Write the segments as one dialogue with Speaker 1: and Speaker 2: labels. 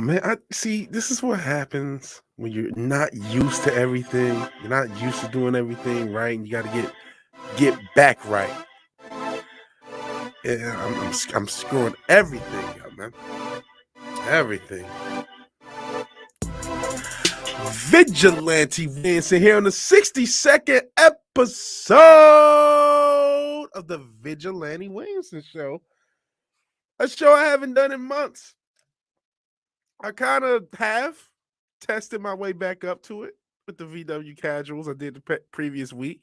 Speaker 1: man, I see. This is what happens when you're not used to everything. You're not used to doing everything right, and you got to get back right. And I'm screwing everything up, man. Everything. Vigilante Williamson here on the 62nd episode of the Vigilante Williamson Show. A show I haven't done in months. I kind of have tested my way back up to it with the VW casuals I did the previous week.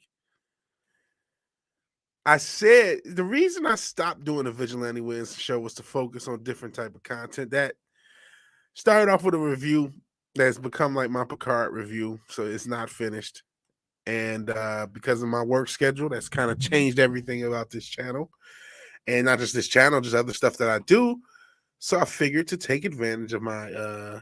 Speaker 1: I said the reason I stopped doing the Vigilante Williamson Show was to focus on different type of content. That started off with a review that's become like my Picard review, so it's not finished. And because of my work schedule, that's kind of changed everything about this channel. And not just this channel, just other stuff that I do. So I figured to take advantage of my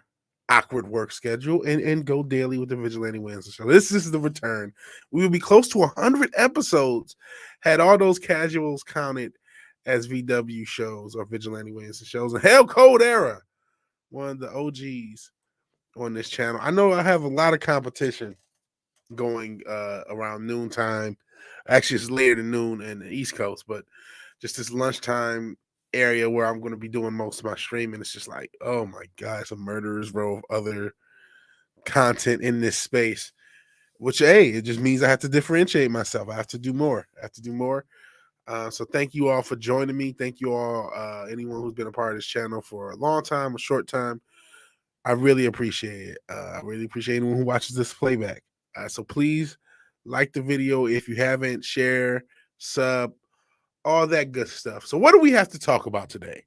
Speaker 1: awkward work schedule and go daily with the Vigilante Williamson Show. This is the return. We will be close to 100 episodes had all those casuals counted as VW shows or Vigilante Williamson shows. And Hell Code Era, one of the OGs on this channel. I know I have a lot of competition going around noontime. Actually, it's later than noon in the East Coast, but just this lunchtime area where I'm going to be doing most of my streaming. It's just like, oh my God, it's a murderer's row of other content in this space, which, hey, it just means I have to differentiate myself. I have to do more. So thank you all for joining me. Thank you all, anyone who's been a part of this channel for a long time, a short time. I really appreciate it. I really appreciate anyone who watches this playback. So please like the video if you haven't, share, sub, all that good stuff. So what do we have to talk about today?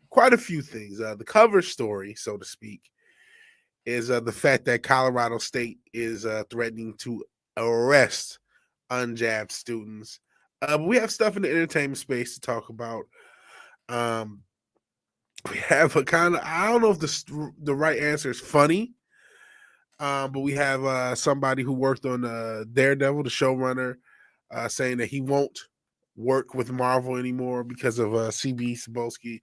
Speaker 1: Quite a few things. The cover story, so to speak, is the fact that Colorado State is threatening to arrest unjabbed students. But we have stuff in the entertainment space to talk about. We have a kind of, I don't know if the right answer is funny, but we have somebody who worked on Daredevil, the showrunner, saying that he won't work with Marvel anymore because of CB Cebulski.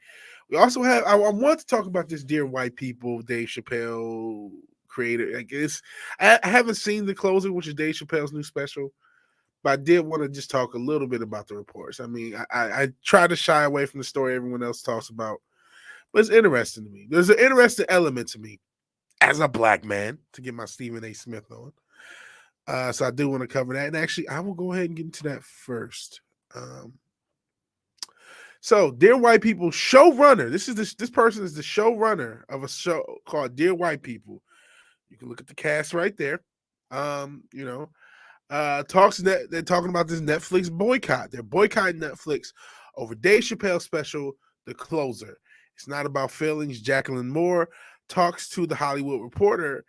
Speaker 1: We also have, I want to talk about this Dear White People, Dave Chappelle creator. I guess I haven't seen The Closer, which is Dave Chappelle's new special, but I did want to just talk a little bit about the reports. I mean, I try to shy away from the story everyone else talks about, but it's interesting to me. There's an interesting element to me as a black man, to get my Stephen A. Smith on. So I do want to cover that. And actually, I will go ahead and get into that first. So Dear White People showrunner. This person is the showrunner of a show called Dear White People. You can look at the cast right there. They're talking about this Netflix boycott. They're boycotting Netflix over Dave Chappelle's special, The Closer. It's not about feelings. Jacqueline Moore talks to The Hollywood Reporter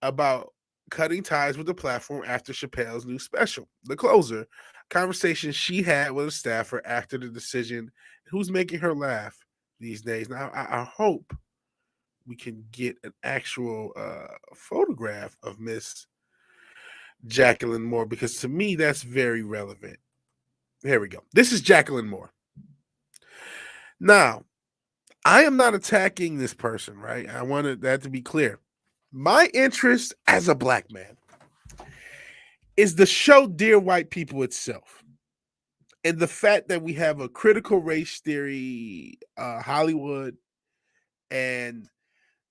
Speaker 1: about cutting ties with the platform after Chappelle's new special, The Closer. Conversation she had with a staffer after the decision. Who's making her laugh these days? Now, I hope we can get an actual photograph of Miss Jacqueline Moore, because to me, that's very relevant. Here we go. This is Jacqueline Moore. Now, I am not attacking this person, right? I wanted that to be clear. My interest as a black man is the show Dear White People itself, and the fact that we have a critical race theory Hollywood, and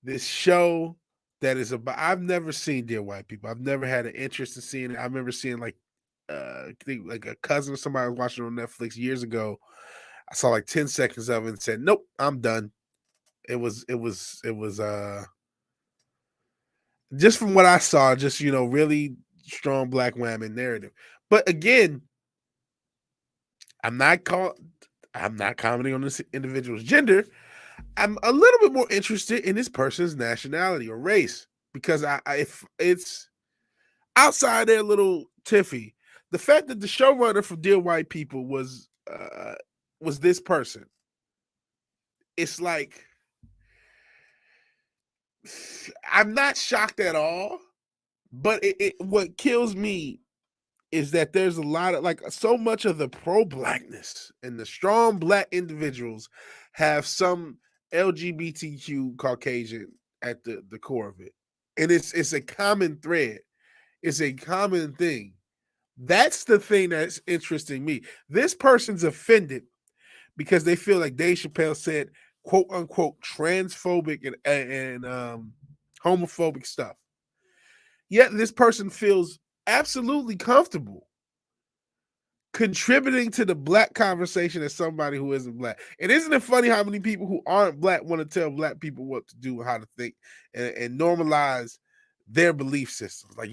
Speaker 1: this show that is about, I've never seen Dear White People. I've never had an interest in seeing it. I remember seeing like a cousin or somebody was watching on Netflix years ago. I saw like 10 seconds of it and said, nope, I'm done. It was just from what I saw, just, really strong black woman narrative. But again, I'm not commenting on this individual's gender. I'm a little bit more interested in this person's nationality or race, because if it's outside their little tiffy, the fact that the showrunner for Dear White People was this person, it's like, I'm not shocked at all. But what kills me is that there's a lot of, like, so much of the pro-blackness and the strong black individuals have some LGBTQ Caucasian at the core of it. And it's a common thread. It's a common thing. That's the thing that's interesting me. This person's offended because they feel like Dave Chappelle said quote unquote transphobic and homophobic stuff. Yet this person feels absolutely comfortable contributing to the black conversation as somebody who isn't black. And isn't it funny how many people who aren't black want to tell black people what to do and how to think and normalize their belief systems? Like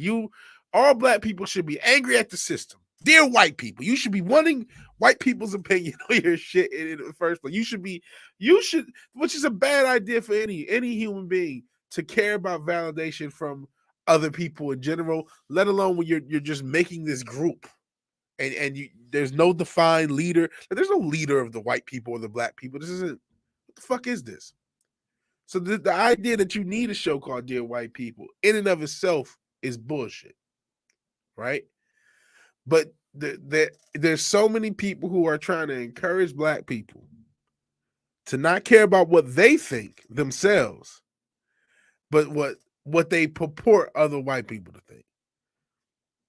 Speaker 1: all black people should be angry at the system. Dear white people, you should be wanting white people's opinion on your shit in the first place. You should, which is a bad idea for any human being to care about validation from other people in general, let alone when you're just making this group. And there's no defined leader. There's no leader of the white people or the black people. This isn't, what the fuck is this? So the idea that you need a show called Dear White People in and of itself is bullshit, right? But there's so many people who are trying to encourage black people to not care about what they think themselves, but what they purport other white people to think.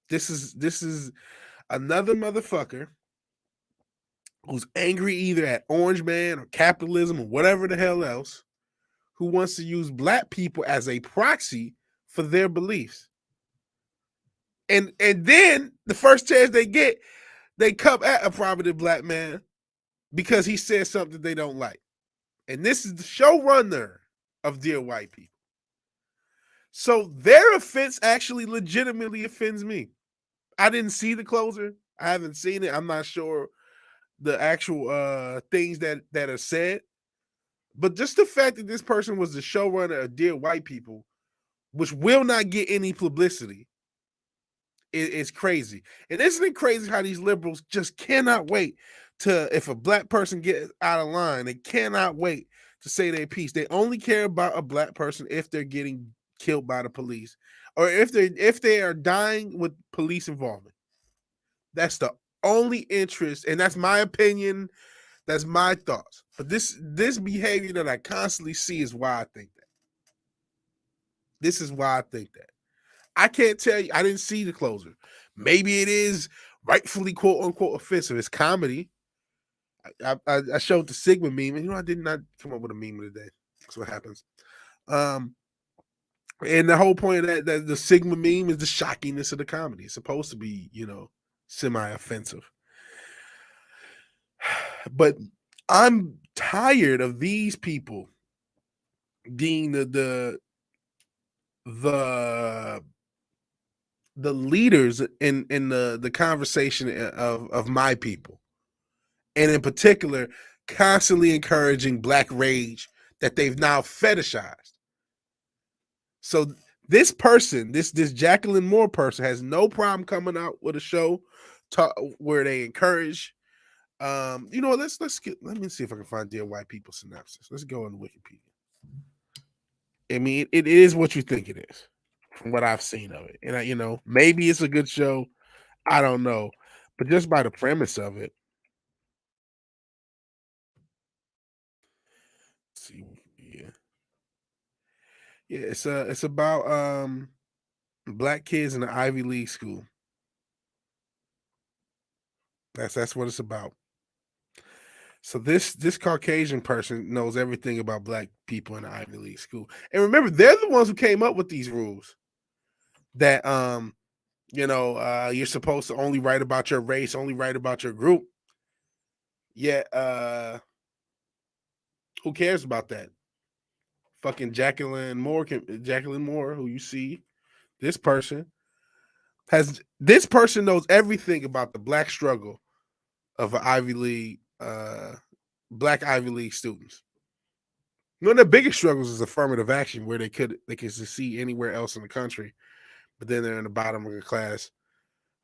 Speaker 1: This is another motherfucker who's angry either at Orange Man or capitalism or whatever the hell else, who wants to use black people as a proxy for their beliefs. And then the first chance they get, they come at a prominent black man because he said something they don't like. And this is the showrunner of Dear White People. So their offense actually legitimately offends me. I didn't see the closer. I haven't seen it. I'm not sure the actual things that are said. But just the fact that this person was the showrunner of Dear White People, which will not get any publicity, is crazy. And isn't it crazy how these liberals just cannot wait to, if a black person gets out of line, they cannot wait to say their piece. They only care about a black person if they're getting killed by the police or if they are dying with police involvement. That's the only interest, and that's my opinion. That's my thoughts. But this behavior that I constantly see is why I think that. This is why I think that. I can't tell you. I didn't see the closer. Maybe it is rightfully quote unquote offensive. It's comedy. I showed the Sigma meme, and I did not come up with a meme of the day. That's what happens. And the whole point of that the Sigma meme is the shockingness of the comedy. It's supposed to be, semi-offensive. But I'm tired of these people being the leaders in the conversation of my people, and in particular constantly encouraging black rage that they've now fetishized. So this person, this Jacqueline Moore person, has no problem coming out with a show where they encourage. Let me see if I can find Dear White People synopsis. Let's go on Wikipedia. I mean, it is what you think it is, from what I've seen of it. And maybe it's a good show. I don't know, but just by the premise of it. Let's see, yeah, it's about black kids in an Ivy League school. That's what it's about. So this Caucasian person knows everything about black people in the Ivy League school. And remember, they're the ones who came up with these rules that you're supposed to only write about your race, only write about your group. Yet who cares about that? Fucking Jacqueline Moore, who you see, this person knows everything about the black struggle of an Ivy League, black Ivy League students. One of the biggest struggles is affirmative action, where they could succeed anywhere else in the country, but then they're in the bottom of the class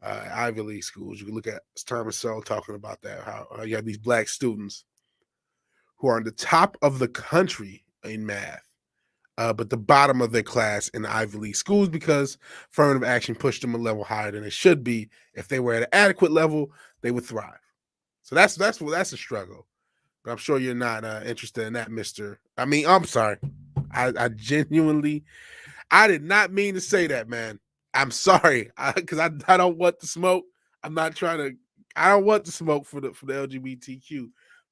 Speaker 1: Ivy League schools. You can look at Thomas Sowell talking about that, how you have these black students who are in the top of the country in math, but the bottom of their class in the Ivy League schools because affirmative action pushed them a level higher than it should be. If they were at an adequate level, they would thrive. So that's a struggle But I'm sure you're not interested in that, Mister. I mean, I'm sorry. I genuinely, I did not mean to say that, man. I'm sorry, because I don't want the smoke. I'm not trying to. I don't want the smoke for the LGBTQ.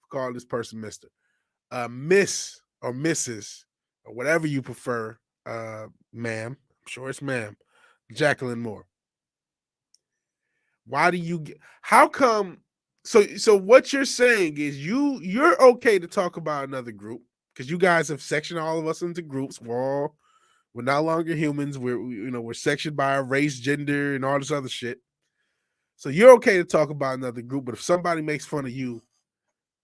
Speaker 1: Call this person Mister, Miss or Mrs. or whatever you prefer, ma'am. I'm sure it's ma'am. Jacqueline Moore. Why do you get? How come? So what you're saying is you're okay to talk about another group because you guys have sectioned all of us into groups. We're no longer humans. We're sectioned by our race, gender, and all this other shit. So you're okay to talk about another group, but if somebody makes fun of you,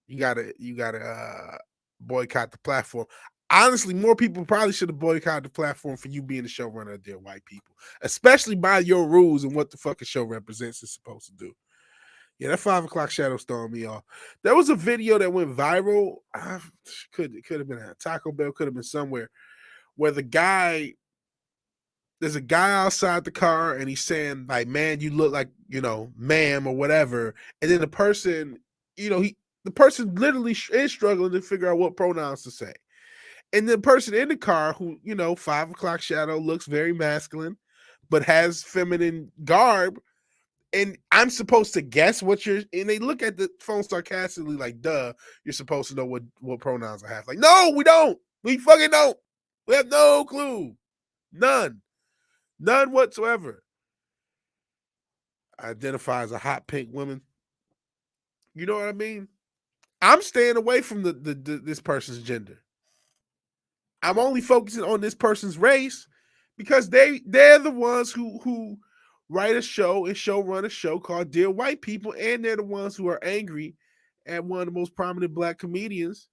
Speaker 1: you gotta boycott the platform. Honestly, more people probably should have boycotted the platform for you being the showrunner of Dear White People, especially by your rules and what the fucking show represents is supposed to do. Yeah, that 5 o'clock shadow's throwing me off. There was a video that went viral. It could have been at Taco Bell, could have been somewhere, where there's a guy outside the car and he's saying, like, man, you look like, ma'am or whatever. And then the person, the person literally is struggling to figure out what pronouns to say. And the person in the car who, 5 o'clock shadow looks very masculine, but has feminine garb. And I'm supposed to guess and they look at the phone sarcastically like, duh, you're supposed to know what pronouns I have. Like, no, we don't. We fucking don't. We have no clue. None whatsoever. Identify as a hot pink woman. You know what I mean? I'm staying away from this person's gender. I'm only focusing on this person's race because they're the ones who write a show and run a show called Dear White People, and they're the ones who are angry at one of the most prominent black comedians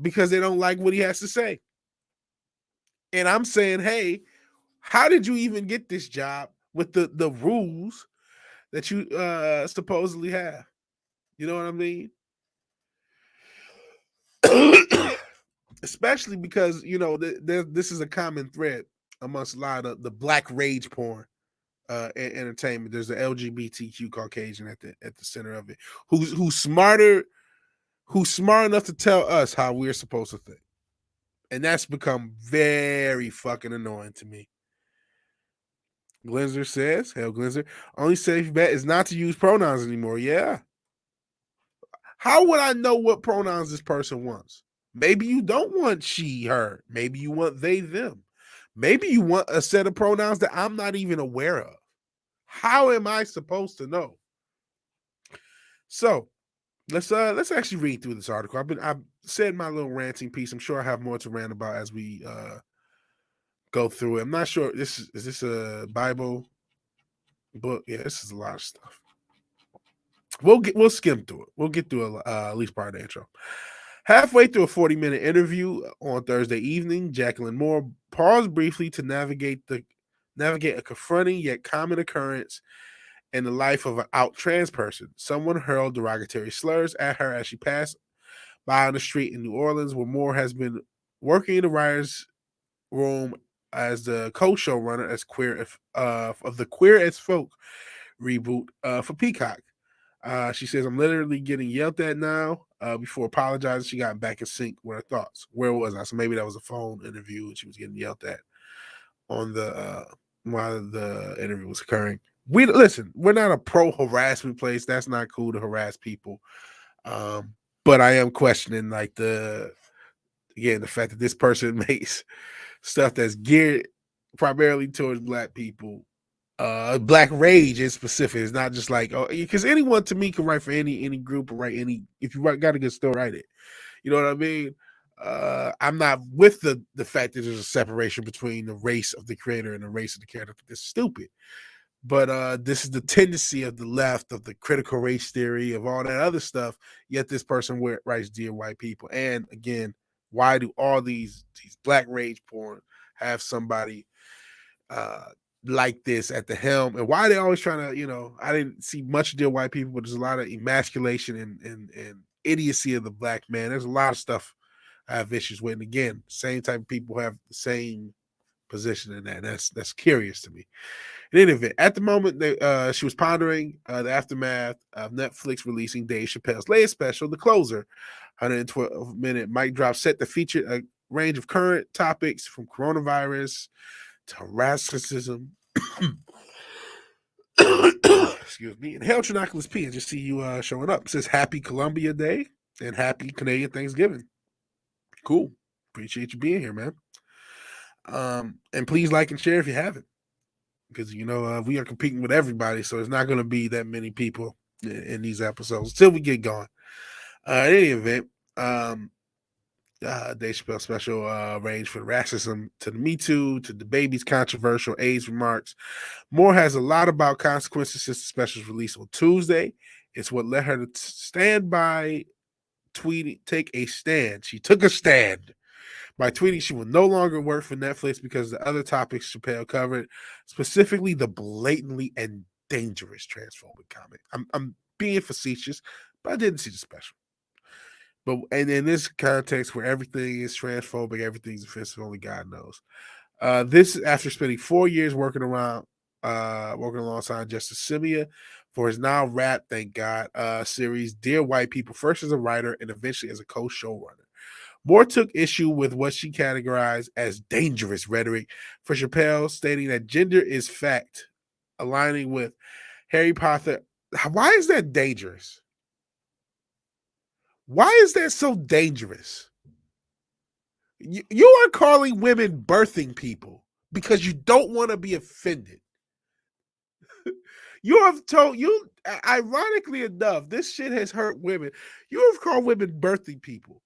Speaker 1: because they don't like what he has to say. And I'm saying, hey, how did you even get this job with the rules that you supposedly have? You know what I mean? Especially because, this is a common thread amongst a lot of the black rage porn entertainment. There's the LGBTQ Caucasian at the center of it, who's smart enough to tell us how we're supposed to think. And that's become very fucking annoying to me. Glenzer says, hell, Glenzer, only safe bet is not to use pronouns anymore. Yeah. How would I know what pronouns this person wants? Maybe you don't want she, her. Maybe you want they, them. Maybe you want a set of pronouns that I'm not even aware of. How am I supposed to know? So let's actually read through this article. I've said my little ranting piece. I'm sure I have more to rant about as we go through it. I'm not sure. Is this a Bible book? Yeah, this is a lot of stuff. We'll skim through it. We'll get through at least part of the intro. Halfway through a 40-minute interview on Thursday evening, Jacqueline Moore paused briefly to navigate a confronting yet common occurrence in the life of an out trans person. Someone hurled derogatory slurs at her as she passed by on the street in New Orleans, where Moore has been working in the writer's room as the co-showrunner of the Queer as Folk reboot for Peacock. She says, I'm literally getting yelled at now. Before apologizing, she got back in sync with her thoughts. Where was I? So maybe that was a phone interview and she was getting yelled at on the while the interview was occurring. We're not a pro harassment place. That's not cool to harass people. But I am questioning the fact that this person makes stuff that's geared primarily towards black people. Black rage in specific. It's not just like, oh, because anyone to me can write for any group or write if you got a good story, write it. You know what I mean? I'm not with the fact that there's a separation between the race of the creator and the race of the character. It's stupid. But this is the tendency of the left, of the critical race theory, of all that other stuff. Yet this person writes Dear White People. And again, why do all these black rage porn have somebody like this at the helm? And why are they always trying to, I didn't see much Dear White People, but there's a lot of emasculation and idiocy of the black man. There's a lot of stuff I have issues with. And again, same type of people have the same position in that. That's curious to me. In any event, at the moment, she was pondering the aftermath of Netflix releasing Dave Chappelle's latest special, The Closer, 112-minute mic drop set to feature a range of current topics from coronavirus to racism. Excuse me. And hail Trinoculus P. I just see you showing up. It says Happy Columbia Day and Happy Canadian Thanksgiving. Cool. Appreciate you being here, man. And please like and share if you haven't, because we are competing with everybody, so it's not going to be that many people in these episodes until we get going. In any event, Dave Chappelle special range from racism to the Me Too to the baby's controversial AIDS remarks. Moore has a lot about consequences since the special's release on Tuesday. It's what led her to stand by tweeting, take a stand. She took a stand by tweeting she will no longer work for Netflix because of the other topics Chappelle covered, specifically the blatantly and dangerous transphobic comment. I'm being facetious, but I didn't see the special. But and in this context where everything is transphobic, everything's offensive, only God knows. This after spending 4 years working alongside Justice Simia for his now wrapped, thank God, series Dear White People, first as a writer and eventually as a co-showrunner. Moore took issue with what she categorized as dangerous rhetoric for Chappelle, stating that gender is fact, aligning with Harry Potter. Why is that dangerous? Why is that so dangerous? You are calling women birthing people because you don't want to be offended. You have told you, ironically enough, this shit has hurt women. You have called women birthing people.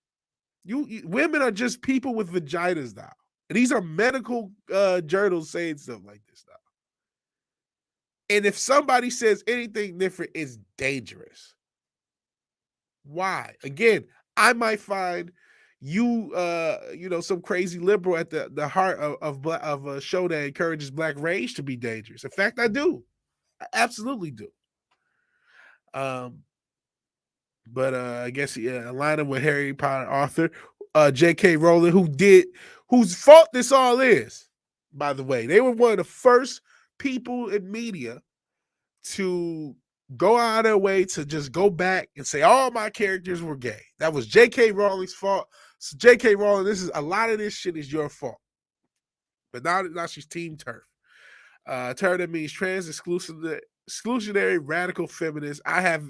Speaker 1: Women are just people with vaginas now. And these are medical journals saying stuff like this now. And if somebody says anything different, it's dangerous. Why? Again, I might find you some crazy liberal at the heart of a show that encourages black rage to be dangerous. In fact, I do. I absolutely do. But I guess aligning with Harry Potter author J.K. Rowling, whose fault this all is, by the way. They were one of the first people in media to go out of their way to just go back and say all my characters were gay. That was J.K. Rowling's fault. So J.K. Rowling, a lot of this shit is your fault. But now she's Team TERF. TERF, that means trans exclusionary radical feminist. I have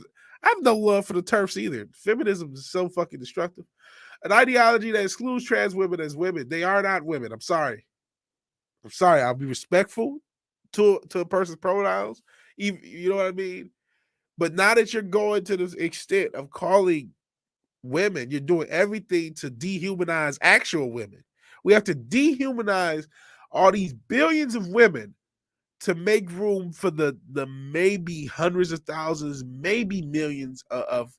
Speaker 1: no love for the TERFs either. Feminism is so fucking destructive. An ideology that excludes trans women as women. They are not women. I'm sorry. I'll be respectful to a person's pronouns. You know what I mean? But now that you're going to the extent of calling women, you're doing everything to dehumanize actual women. We have to dehumanize all these billions of women to make room for the maybe hundreds of thousands, maybe millions of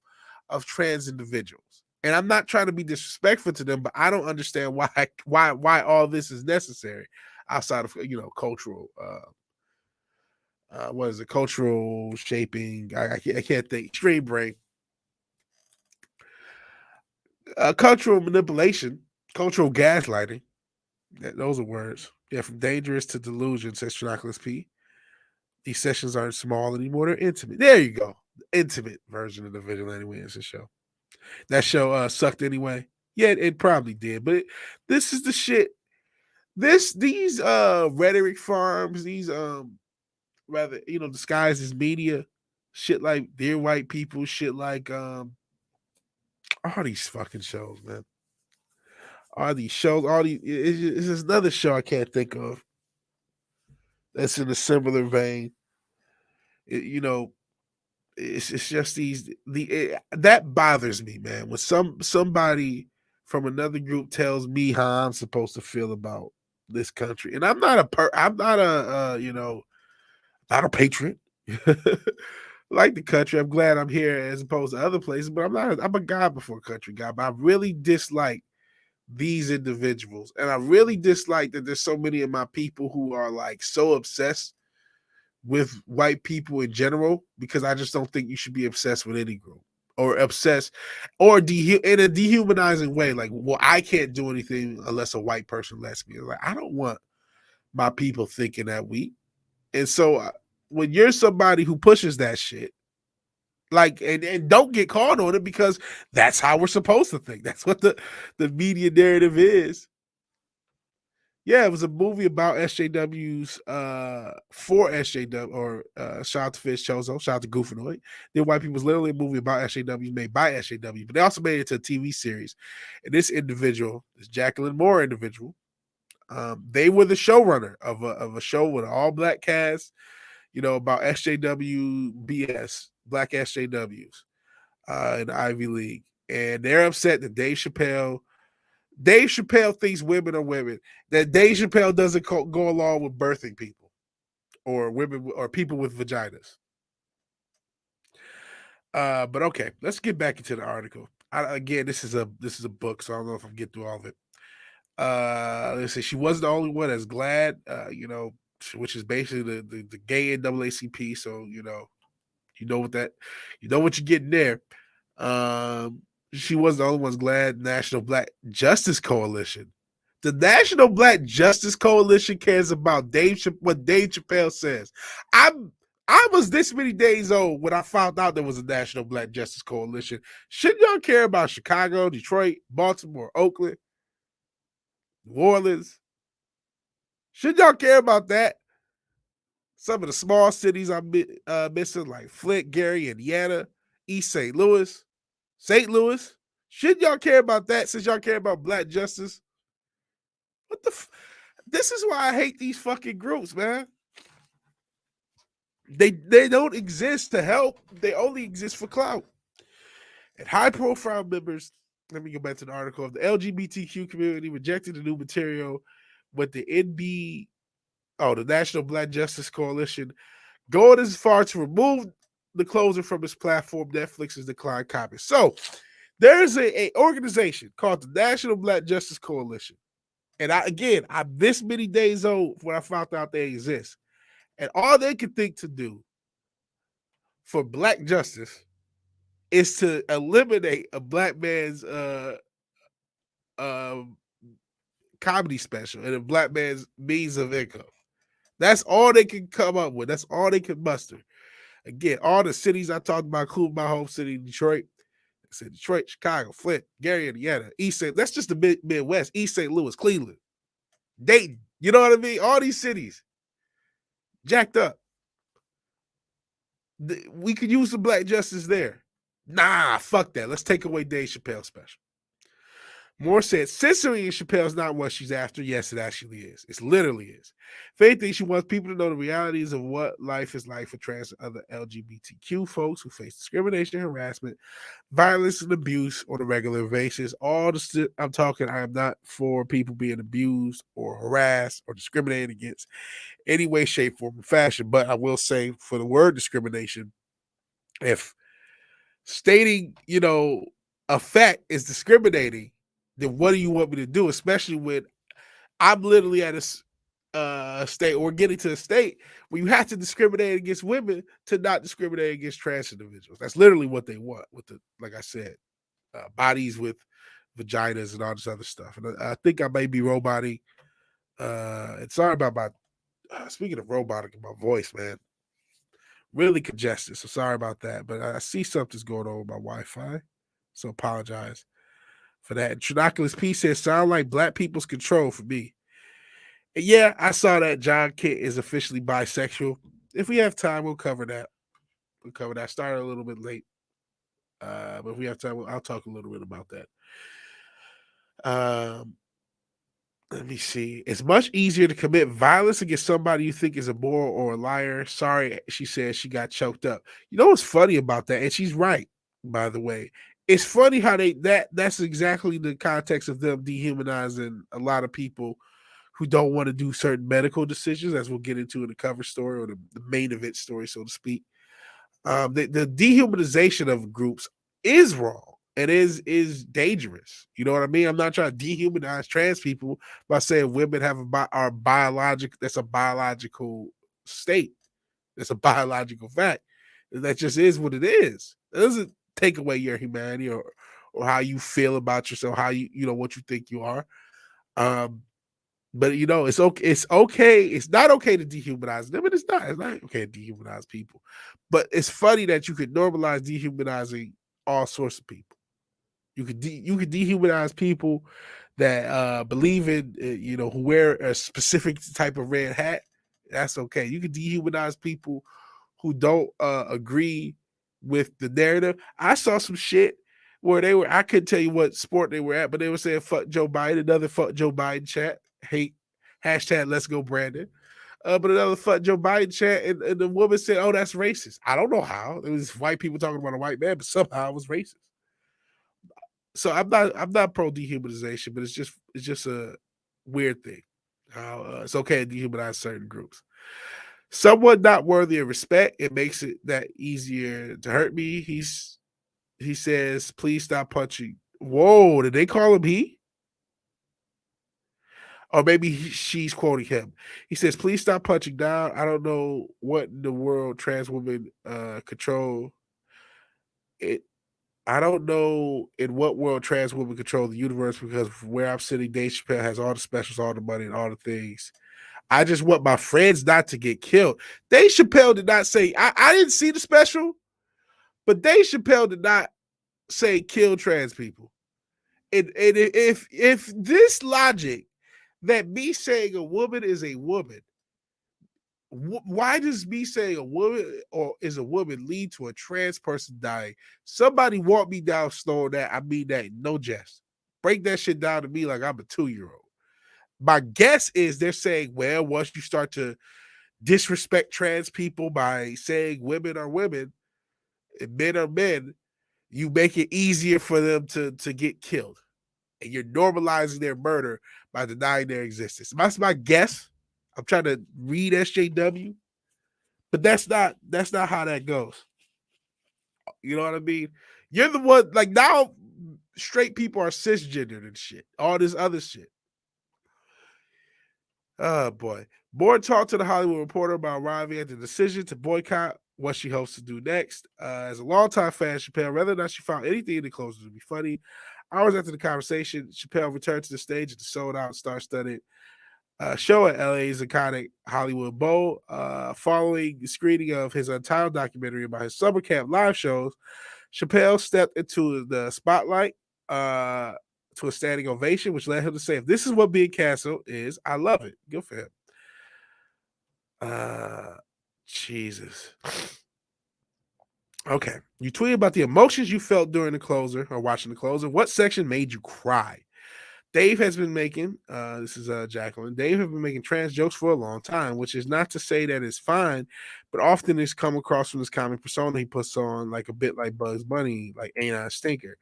Speaker 1: trans individuals. And I'm not trying to be disrespectful to them, but I don't understand why all this is necessary outside of cultural what is it? Cultural shaping. I can't think. Extreme brain. Cultural manipulation. Cultural gaslighting. Those are words. Yeah, from dangerous to delusion, says Trinoculus P. These sessions aren't small anymore. They're intimate. There you go. The intimate version of the Vigilante Williamson show. That show sucked anyway. Yeah, it probably did. But this is the shit. These rhetoric farms, these rather disguised as media, shit like Dear White People, shit like all these fucking shows, man. All these shows, it's just another show I can't think of that's in a similar vein. It's just that bothers me, man. When somebody from another group tells me how I'm supposed to feel about this country, and I'm not a patriot. Like the country, I'm glad I'm here as opposed to other places, but I'm a God before country guy. But I really dislike these individuals, and I really dislike that there's so many of my people who are like so obsessed with white people in general, because I just don't think you should be obsessed with any group or obsessed or in a dehumanizing way. Like, well, I can't do anything unless a white person lets me. Like, I don't want my people thinking that week. And so when you're somebody who pushes that shit, like, and don't get caught on it because that's how we're supposed to think. That's what the media narrative is. Yeah, it was a movie about SJWs, for SJW, or shout out to Fish Chozo, shout out to Goofanoid. Then White People's literally a movie about SJWs made by SJW, but they also made it into a TV series. And this individual, this Jacqueline Moore individual, they were the showrunner of a show with an all black cast, about SJW BS, black SJWs, in the Ivy League. And they're upset that Dave Chappelle thinks women are women, that Dave Chappelle doesn't go along with birthing people or women or people with vaginas. But okay, let's get back into the article. Again, this is a book, so I don't know if I'm getting through all of it. Let's say she wasn't the only one that's glad, which is basically the gay NAACP. So you know what you're getting there. She was the only one's glad. National Black Justice Coalition. The National Black Justice Coalition cares about what Dave Chappelle says. I was this many days old when I found out there was a National Black Justice Coalition. Shouldn't y'all care about Chicago, Detroit, Baltimore, Oakland, New Orleans? Should y'all care about that? Some of the small cities I'm missing, like Flint, Gary, Indiana, East St. Louis, St. Louis. Should y'all care about that since y'all care about black justice? What the this is why I hate these fucking groups, man. They don't exist to help. They only exist for clout. And high-profile members, let me go back to the article, of the LGBTQ community rejected the new material, but the National Black Justice Coalition, going as far to remove the closer from its platform. Netflix has declined comments. So there's a organization called the National Black Justice Coalition. And I'm this many days old when I found out they exist. And all they can think to do for black justice is to eliminate a black man's comedy special and a black man's means of income. That's all they can come up with. That's all they can muster. Again, all the cities I talked about, including my home city, Detroit. I said Detroit, Chicago, Flint, Gary, Indiana, East St. That's just the Midwest. East St. Louis, Cleveland, Dayton. You know what I mean? All these cities jacked up. We could use some black justice there. Nah, fuck that. Let's take away Dave Chappelle's special. Moore said, censoring Chappelle's not what she's after. Yes, it actually is. It literally is. Faith thinks she wants people to know the realities of what life is like for trans and other LGBTQ folks who face discrimination, harassment, violence, and abuse on a regular basis. I am not for people being abused or harassed or discriminated against any way, shape, form, or fashion. But I will say, for the word discrimination, if stating, a fact is discriminating, then what do you want me to do? Especially when I'm literally at a state, or getting to a state where you have to discriminate against women to not discriminate against trans individuals. That's literally what they want with like I said, bodies with vaginas and all this other stuff. And I think I may be roboting. And sorry about my, speaking of robotic, my voice, man, really congested. So sorry about that. But I see something's going on with my Wi-Fi. So apologize for that. And Trinoculus P says, sound like black people's control for me. And yeah, I saw that John Kent is officially bisexual. If we have time, we'll cover that. Started a little bit late. But if we have time, I'll talk a little bit about that. Let me see. It's much easier to commit violence against somebody you think is immoral or a liar. Sorry, she said she got choked up. You know what's funny about that? And she's right, by the way. It's funny how that's exactly the context of them dehumanizing a lot of people who don't want to do certain medical decisions, as we'll get into in the cover story, or the main event story, so to speak. The dehumanization of groups is wrong and is dangerous. You know what I mean? I'm not trying to dehumanize trans people by saying women are biological. That's a biological state. That's a biological fact. That just is what it is. It doesn't take away your humanity or how you feel about yourself, how what you think you are. But it's okay. It's okay. It's not okay to dehumanize them, and it's not. It's not okay to dehumanize people. But it's funny that you could normalize dehumanizing all sorts of people. You could dehumanize people that believe in who wear a specific type of red hat. That's okay. You could dehumanize people who don't agree with the narrative. I saw some shit where I couldn't tell you what sport they were at, but they were saying fuck Joe Biden, another fuck Joe Biden chat, hate hashtag let's go Brandon. But another fuck Joe Biden chat, and the woman said, "Oh, that's racist." I don't know how. It was white people talking about a white man, but somehow it was racist. So I'm not pro dehumanization, but it's just a weird thing. How it's okay to dehumanize certain groups. Someone not worthy of respect, it makes it that easier to hurt me. He says, please stop punching. Whoa, did they call him he? Or maybe she's quoting him. He says, please stop punching down. I don't know what in the world trans women control it. I don't know in what world trans women control the universe, because where I'm sitting, Dave Chappelle has all the specials, all the money, and all the things. I just want my friends not to get killed. Dave Chappelle did not say, I didn't see the special, but Dave Chappelle did not say kill trans people. And if this logic that me saying a woman is a woman, why does me saying a woman or is a woman lead to a trans person dying? Somebody walk me down slow on that. I mean that, no jest. Break that shit down to me like I'm a 2-year-old. My guess is they're saying, well, once you start to disrespect trans people by saying women are women and men are men, you make it easier for them to get killed. And you're normalizing their murder by denying their existence. That's my guess. I'm trying to read SJW, but that's not how that goes. You know what I mean? You're the one, like, now straight people are cisgendered and shit. All this other shit. Oh boy. Board talked to the Hollywood Reporter about arriving at the decision to boycott what she hopes to do next. As a longtime fan, Chappelle, whether or not she found anything in the closers to be funny, hours after the conversation, Chappelle returned to the stage at the sold-out, star-studded show at LA's iconic Hollywood Bowl. Following the screening of his untitled documentary about his summer camp live shows, Chappelle stepped into the spotlight to a standing ovation, which led him to say, if this is what being canceled is, I love it. Good for him. Jesus. Okay. You tweeted about the emotions you felt during the closer or watching the closer. What section made you cry? Dave has been making, this is Jacqueline, Dave has been making trans jokes for a long time, which is not to say that it's fine, but often it's come across from this comic persona he puts on, like a bit like Bugs Bunny, like Ain't I a Stinker.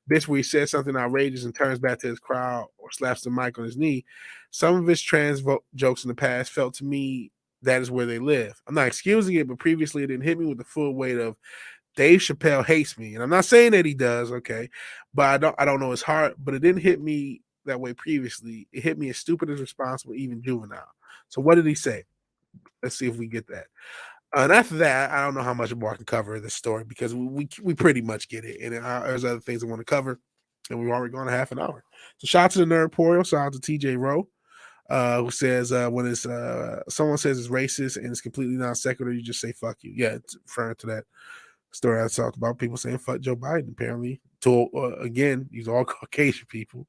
Speaker 1: Bits where he says something outrageous and turns back to his crowd or slaps the mic on his knee. Some of his trans jokes in the past felt to me that is where they live. I'm not excusing it, but previously it didn't hit me with the full weight of Dave Chappelle hates me. And I'm not saying that he does, okay, but I don't know his heart, but it didn't hit me that way previously. It hit me as stupid as responsible, even juvenile. So what did he say? Let's see if we get that. And after that, I don't know how much more I can cover in this story, because we pretty much get it. And there's other things I want to cover, and we've already gone a half an hour. So shout out to the Nerdporial, shout out to TJ Rowe, who says when it's someone says it's racist and it's completely non sequitur, you just say fuck you. Yeah, it's referring to that story I talked about, people saying fuck Joe Biden. Apparently, to again, these are all Caucasian people.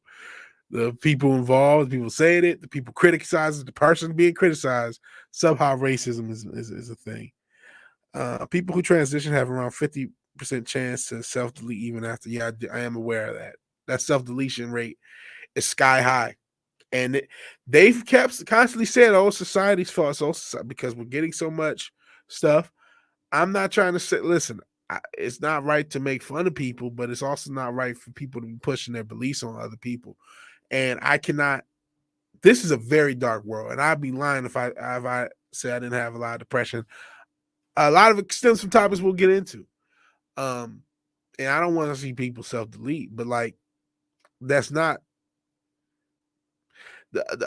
Speaker 1: The people involved, the people saying it, the people criticizing, the person being criticized, somehow racism is a thing. People who transition have around 50% chance to self-delete even after. Yeah, I am aware of that. That self-deletion rate is sky high. And they've kept constantly saying, oh, society's fault, because we're getting so much stuff. I'm not trying to say, listen, it's not right to make fun of people, but it's also not right for people to be pushing their beliefs on other people. And I cannot. This is a very dark world, and I'd be lying if I say I didn't have a lot of depression. A lot of extensive topics we'll get into, and I don't want to see people self-delete, but like that's not.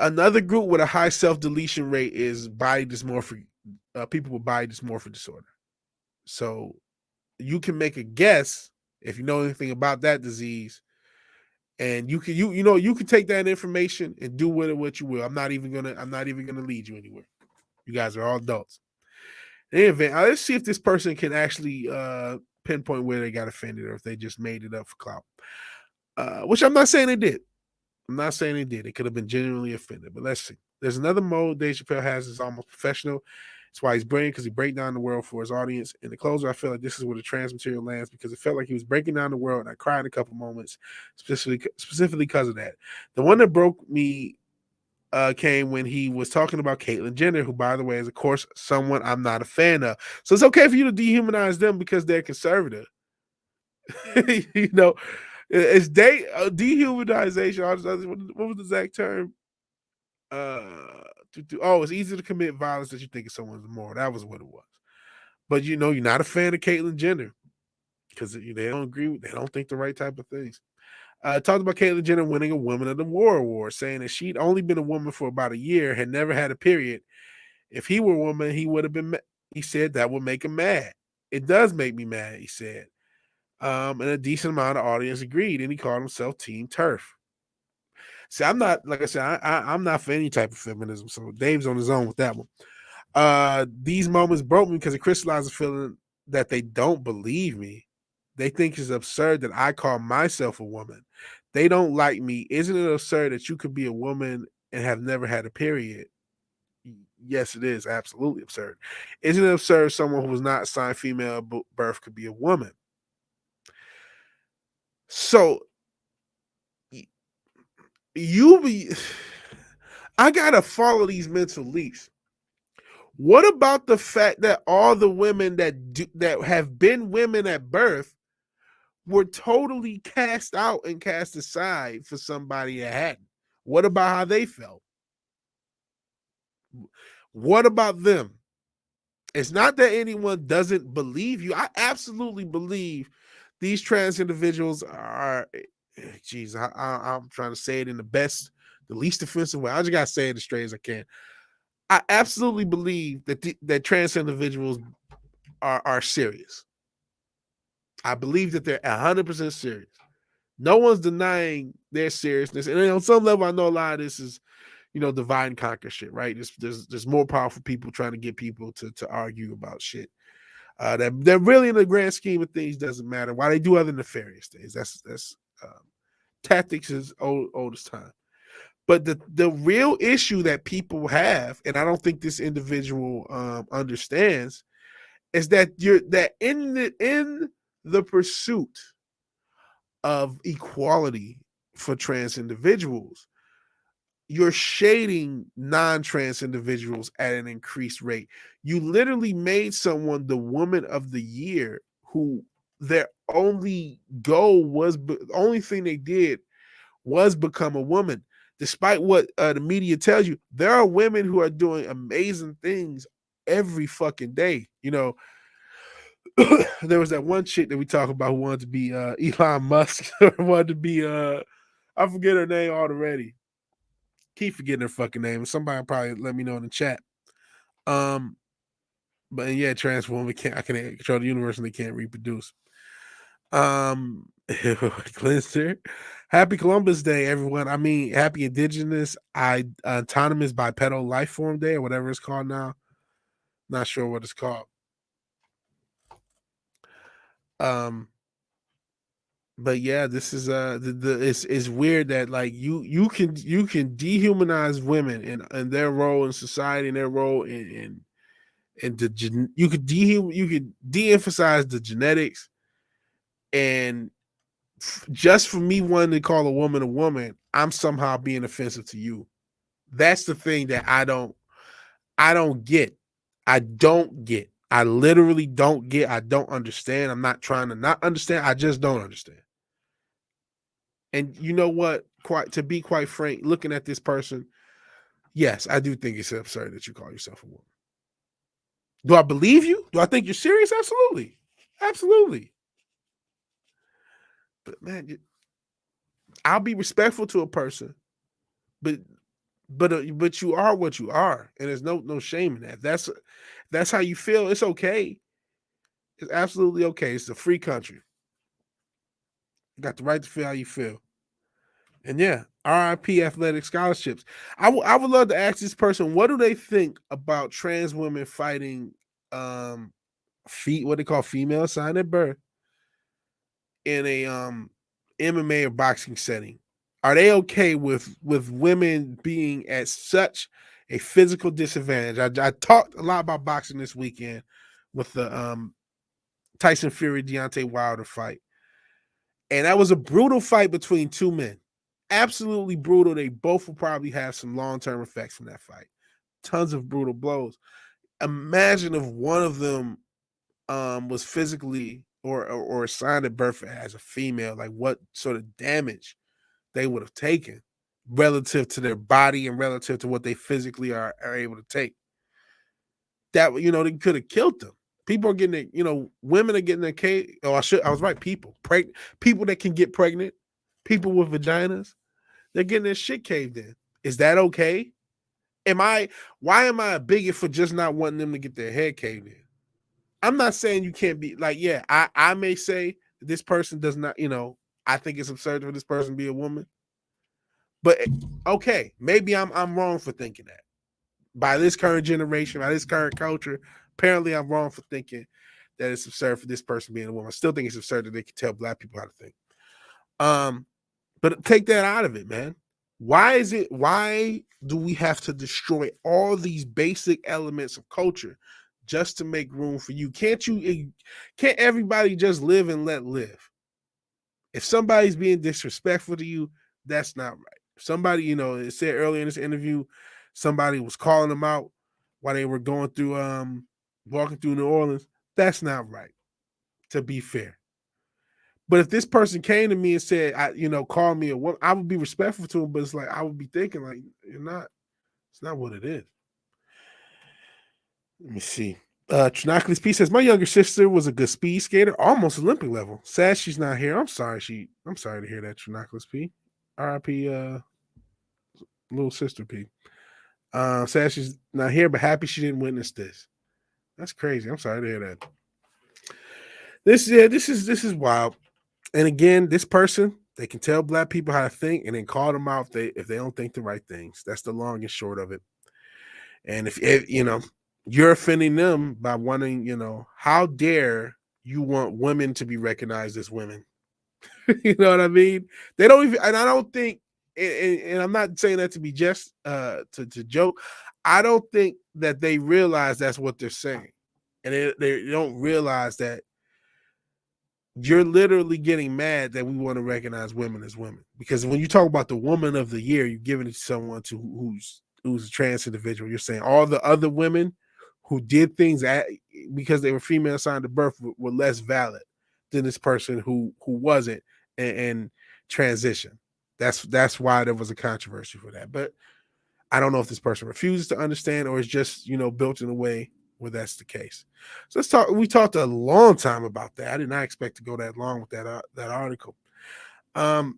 Speaker 1: Another group with a high self-deletion rate is body dysmorphic. People with body dysmorphic disorder. So you can make a guess if you know anything about that disease, And you can take that information and do with it what you will. I'm not even gonna lead you anywhere. You guys are all adults. In any event, let's see if this person can actually pinpoint where they got offended or if they just made it up for clout. Which I'm not saying they did. I'm not saying they did. It could have been genuinely offended, but let's see. There's another mode Dave Chappelle has is almost professional. That's why he's brilliant, because he breaks down the world for his audience. In the closer, I feel like this is where the trans material lands, because it felt like he was breaking down the world, and I cried a couple moments, specifically because of that. The one that broke me came when he was talking about Caitlyn Jenner, who, by the way, is, of course, someone I'm not a fan of. So it's okay for you to dehumanize them because they're conservative. You know, it's dehumanization. What was the exact term? It's easy to commit violence that you think of someone's immoral. That was what it was. But you're not a fan of Caitlyn Jenner because they don't agree. They don't think the right type of things. Talked about Caitlyn Jenner winning a Woman of the War award, saying that she'd only been a woman for about a year, had never had a period. If he were a woman, he would have been. He said that would make him mad. It does make me mad, he said. And a decent amount of audience agreed, and he called himself Team Turf. See, I'm not, like I said, I'm not for any type of feminism, so Dave's on his own with that one. These moments broke me because it crystallized the feeling that they don't believe me. They think it's absurd that I call myself a woman. They don't like me. Isn't it absurd that you could be a woman and have never had a period? Yes, it is absolutely absurd. Isn't it absurd someone who was not assigned female birth could be a woman? So I gotta follow these mental leaps. What about the fact that all the women that have been women at birth were totally cast out and cast aside for somebody that hadn't? What about how they felt? What about them? It's not that anyone doesn't believe you. I absolutely believe these trans individuals are, I'm trying to say it in the least offensive way. I just gotta say it as straight as I can. I absolutely believe that trans individuals are serious. I believe that they're 100% serious. No one's denying their seriousness. And on some level, I know a lot of this is, divide and conquer shit, right? There's more powerful people trying to get people to argue about shit. That really, in the grand scheme of things, doesn't matter. Why they do other nefarious things. That's tactics is old as time. But the real issue that people have, and I don't think this individual understands, is that in the pursuit of equality for trans individuals, you're shading non-trans individuals at an increased rate. You literally made someone the Woman of the Year who their only goal was, the only thing they did was become a woman. Despite what the media tells you, there are women who are doing amazing things every fucking day. There was that one chick that we talk about who wanted to be Elon Musk or wanted to be I forget her name already. Keep forgetting her fucking name. Somebody probably let me know in the chat. But yeah, trans woman I can control the universe and they can't reproduce. Cleanser. Happy Columbus Day, everyone. I mean, happy Indigenous Autonomous Bipedal Life Form Day, or whatever it's called now. Not sure what it's called. But yeah, this is it's weird that like you can dehumanize women and their role in society and their role you could de-emphasize the genetics, and just for me wanting to call a woman, I'm somehow being offensive to you. That's the thing that I don't get. I don't get. I literally don't get. I don't understand. I'm not trying to not understand. I just don't understand. And you know what? To be quite frank, looking at this person, yes, I do think it's absurd that you call yourself a woman. Do I believe you? Do I think you're serious? Absolutely. Absolutely. But man, I'll be respectful to a person, but you are what you are, and there's no shame in that. That's how you feel. It's okay. It's absolutely okay. It's a free country. You got the right to feel how you feel. And yeah, RIP athletic scholarships. I would love to ask this person, what do they think about trans women fighting what they call female assigned at birth in a MMA or boxing setting? Are they okay with women being at such a physical disadvantage? I talked a lot about boxing this weekend with the Tyson Fury Deontay Wilder fight, and that was a brutal fight between two men. Absolutely brutal. They both will probably have some long-term effects from that fight. Tons of brutal blows. Imagine if one of them was physically or assigned at birth as a female, like what sort of damage they would have taken relative to their body and relative to what they physically are able to take. That, they could have killed them. People are getting it, women are getting their cake. Oh, I was right. People that can get pregnant, people with vaginas, they're getting their shit caved in. Is that okay? Why am I a bigot for just not wanting them to get their head caved in? I'm not saying you can't be like, yeah, I may say this person does not, I think it's absurd for this person to be a woman. But okay, maybe I'm wrong for thinking that. By this current generation, by this current culture, apparently I'm wrong for thinking that it's absurd for this person being a woman. I still think it's absurd that they can tell black people how to think. But take that out of it, man. Why do we have to destroy all these basic elements of culture just to make room for you? Can't everybody just live and let live? If somebody's being disrespectful to you, that's not right. If somebody, it said earlier in this interview, somebody was calling them out while they were going through walking through New Orleans. That's not right, to be fair. But if this person came to me and said, call me a woman, I would be respectful to him, but it's like I would be thinking, like, it's not what it is. Let me see. Trinaklis P says, my younger sister was a good speed skater, almost Olympic level. Sad she's not here. I'm sorry to hear that, Trinaklis P. R.I.P. Little sister P. Sad she's not here, but happy she didn't witness this. That's crazy. I'm sorry to hear that. This is wild. And again, this person, they can tell black people how to think and then call them out if they don't think the right things. That's the long and short of it. And if you're offending them by wanting, how dare you want women to be recognized as women? You know what I mean? They don't even, and I don't think, and I'm not saying that to be just to joke. I don't think that they realize that's what they're saying. And they don't realize that you're literally getting mad that we want to recognize women as women. Because when you talk about the woman of the year, you're giving it to someone who's a trans individual. You're saying all the other women who did things because they were female assigned at birth were less valid than this person who wasn't and transition. That's why there was a controversy for that. But I don't know if this person refuses to understand or is just, built in a way where that's the case. So let's talk. We talked a long time about that. I did not expect to go that long with that article. I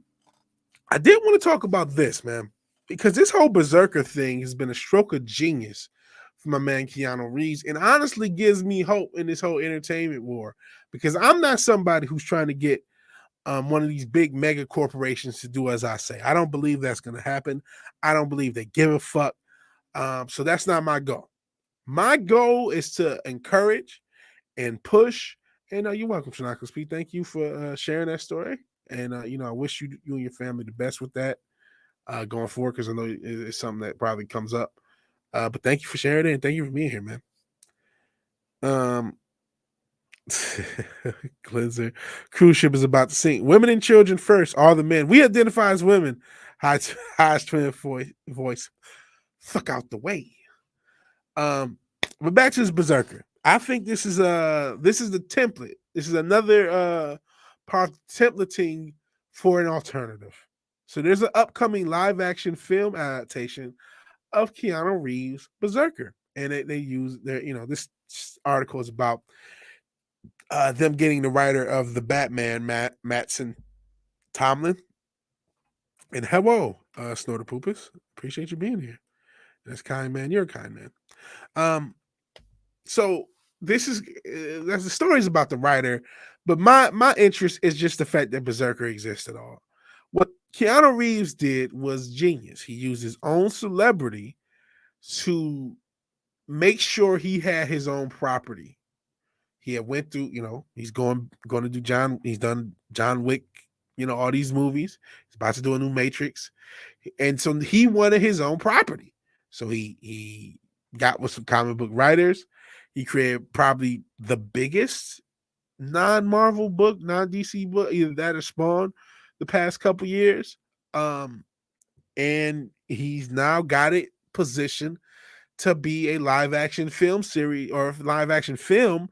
Speaker 1: did want to talk about this, man, because this whole Berserker thing has been a stroke of genius for my man Keanu Reeves, and honestly gives me hope in this whole entertainment war, because I'm not somebody who's trying to get one of these big mega corporations to do as I say. I don't believe that's going to happen. I don't believe they give a fuck. So that's not my goal. My goal is to encourage and push. And you're welcome, Shanaka Speed. Thank you for sharing that story. And I wish you and your family the best with that going forward, because I know it's something that probably comes up. But thank you for sharing it, and thank you for being here, man. Cleanser. Cruise ship is about to sink. Women and children first. All the men. We identify as women. Highest twin voice. Fuck out the way. But back to this Berserker. I think this is the template. This is another part of templating for an alternative. So there's an upcoming live action film adaptation of Keanu Reeves' Berserker, and they use their this article is about them getting the writer of the Batman, Mattson Tomlin. And hello, Snorter Poopus. Appreciate you being here. That's kind, man. You're a kind man. So this is the stories about the writer, but my interest is just the fact that Berserker exists at all. What Keanu Reeves did was genius. He used his own celebrity to make sure he had his own property. He had went through, he's going to do he's done John Wick, all these movies. He's about to do a new Matrix. And so he wanted his own property. So he got with some comic book writers. He created probably the biggest non-Marvel book, non-DC book, either that or Spawn, the past couple years. And he's now got it positioned to be a live action film series or live action film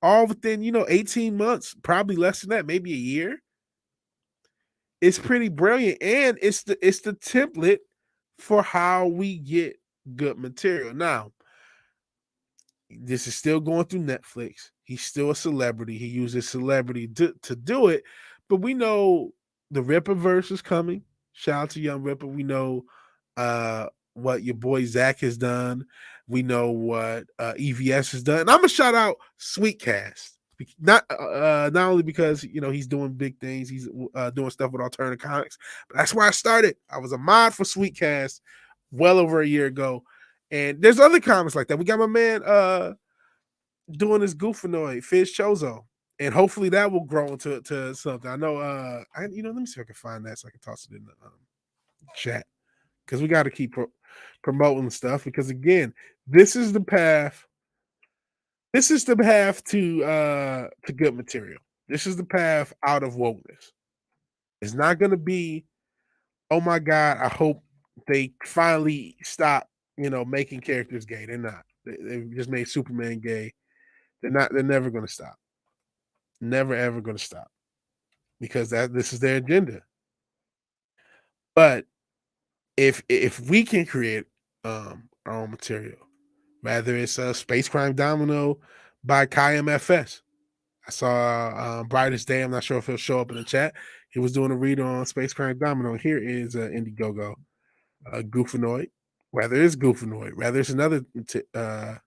Speaker 1: all within 18 months, probably less than that, maybe a year. It's pretty brilliant, and it's the template for how we get good material. Now, this is still going through Netflix. He's still a celebrity. He uses celebrity to do it, but we know the Rippaverse is coming. Shout out to Young Ripper. We know what your boy Zach has done. We know what EVS has done. And I'm gonna shout out Sweetcast. Not only because he's doing big things, he's doing stuff with Alternative Comics, but that's where I started. I was a mod for Sweetcast well over a year ago, and there's other comics like that. We got my man doing his Goofanoid, Fizz Chozo, and hopefully that will grow into something. I know. Let me see if I can find that so I can toss it in the chat, because we got to keep promoting stuff, because again, this is the path. This is the path to good material. This is the path out of wokeness. It's not going to be, oh my God, I hope they finally stop, making characters gay. They're not. They just made Superman gay. They're never going to stop. Never ever going to stop, because this is their agenda. But if we can create our own material, rather it's a Space Crime Domino by KMFS. I saw Brightest Day. I'm not sure if he'll show up in the chat. He was doing a read on Space Crime Domino. Here is Indiegogo, Goofanoid. Whether it's Goofanoid, whether it's another, no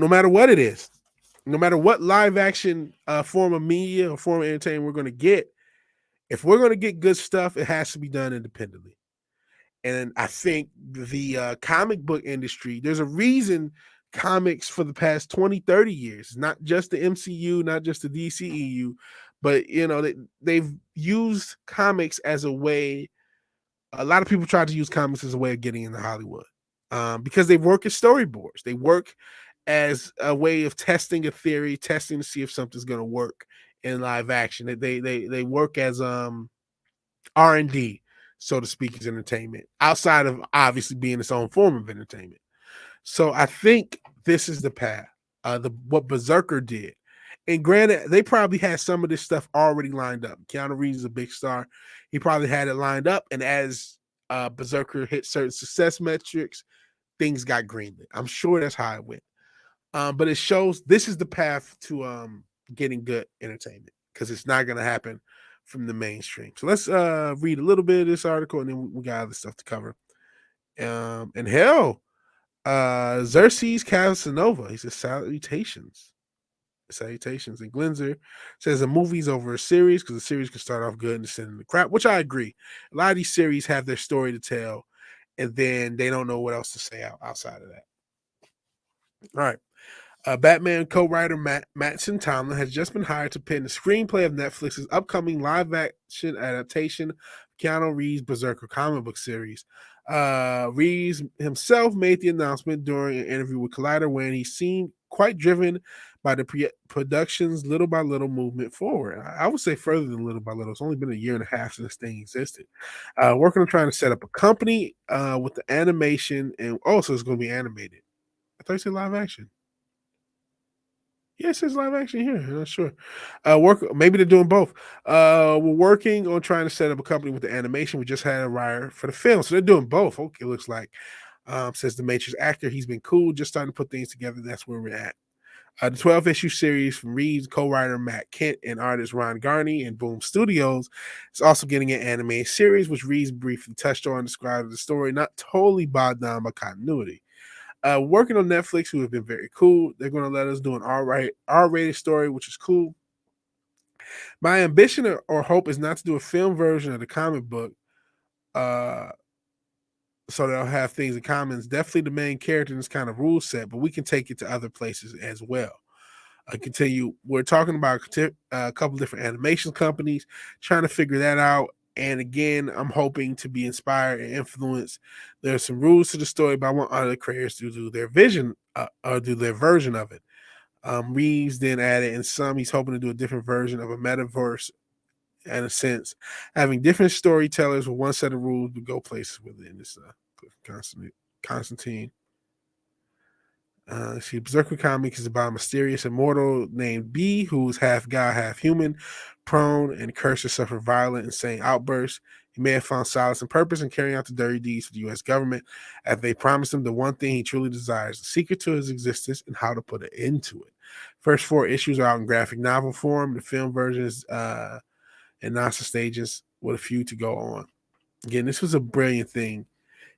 Speaker 1: matter what it is, no matter what live action form of media or form of entertainment we're going to get, if we're going to get good stuff, it has to be done independently. And I think the comic book industry, there's a reason comics for the past 20, 30 years, not just the MCU, not just the DCEU, but they've used comics as a way. A lot of people try to use comics as a way of getting into Hollywood, because they work as storyboards. They work as a way of testing a theory, testing to see if something's going to work in live action. They work as R&D, so to speak, as entertainment, outside of obviously being its own form of entertainment. So I think this is the path, what Berserker did. And granted, they probably had some of this stuff already lined up. Keanu Reeves is a big star. He probably had it lined up. And as Berserker hit certain success metrics, things got greenlit. I'm sure that's how it went. But it shows this is the path to getting good entertainment, because it's not going to happen from the mainstream. So let's read a little bit of this article, and then we got other stuff to cover. And hell, Xerxes Casanova, he says salutations. And Glenzer says a movie's over a series, because the series can start off good and descend into crap, which I agree. A lot of these series have their story to tell, and then they don't know what else to say outside of that. All right. Batman co-writer Mattson Tomlin has just been hired to pen the screenplay of Netflix's upcoming live-action adaptation of Keanu Reeves' Berserker comic book series. Reeves himself made the announcement during an interview with Collider, when he seemed quite driven by the production's little by little movement forward. I would say further than little by little. It's only been a year and a half since this thing existed. Working on trying to set up a company with the animation, and also it's going to be animated. I thought you said live action. Yes, it's live action here. I'm not sure. Maybe they're doing both. We're working on trying to set up a company with the animation. We just had a writer for the film, so they're doing both. Okay, it looks like. Says the Matrix actor, he's been cool, just starting to put things together. That's where we're at. The 12-issue series from Reeves, co-writer Matt Kent and artist Ron Garney and Boom Studios is also getting an animated series, which Reeves briefly touched on and described the story not totally bogged down by continuity. Working on Netflix, who have been very cool. They're going to let us do an R-rated story, which is cool. My ambition or hope is not to do a film version of the comic book, uh, so they'll have things in common. It's definitely the main character in this kind of rule set, but we can take it to other places as well. I continue. We're talking about a couple different animation companies, trying to figure that out. And again, I'm hoping to be inspired and influenced. There's some rules to the story, but I want other creators to do their vision or do their version of it. Reeves then added in some, he's hoping to do a different version of a metaverse in a sense, having different storytellers with one set of rules to go places within this Constantine. Berserker comic is about a mysterious immortal named B, who's half god, half human, prone and cursed to suffer violent, insane outbursts. He may have found solace and purpose in carrying out the dirty deeds for the U.S. government, as they promised him the one thing he truly desires, the secret to his existence and how to put an end to it. First 4 issues are out in graphic novel form. The film version is in NASA stages with a few to go on. Again, this was a brilliant thing,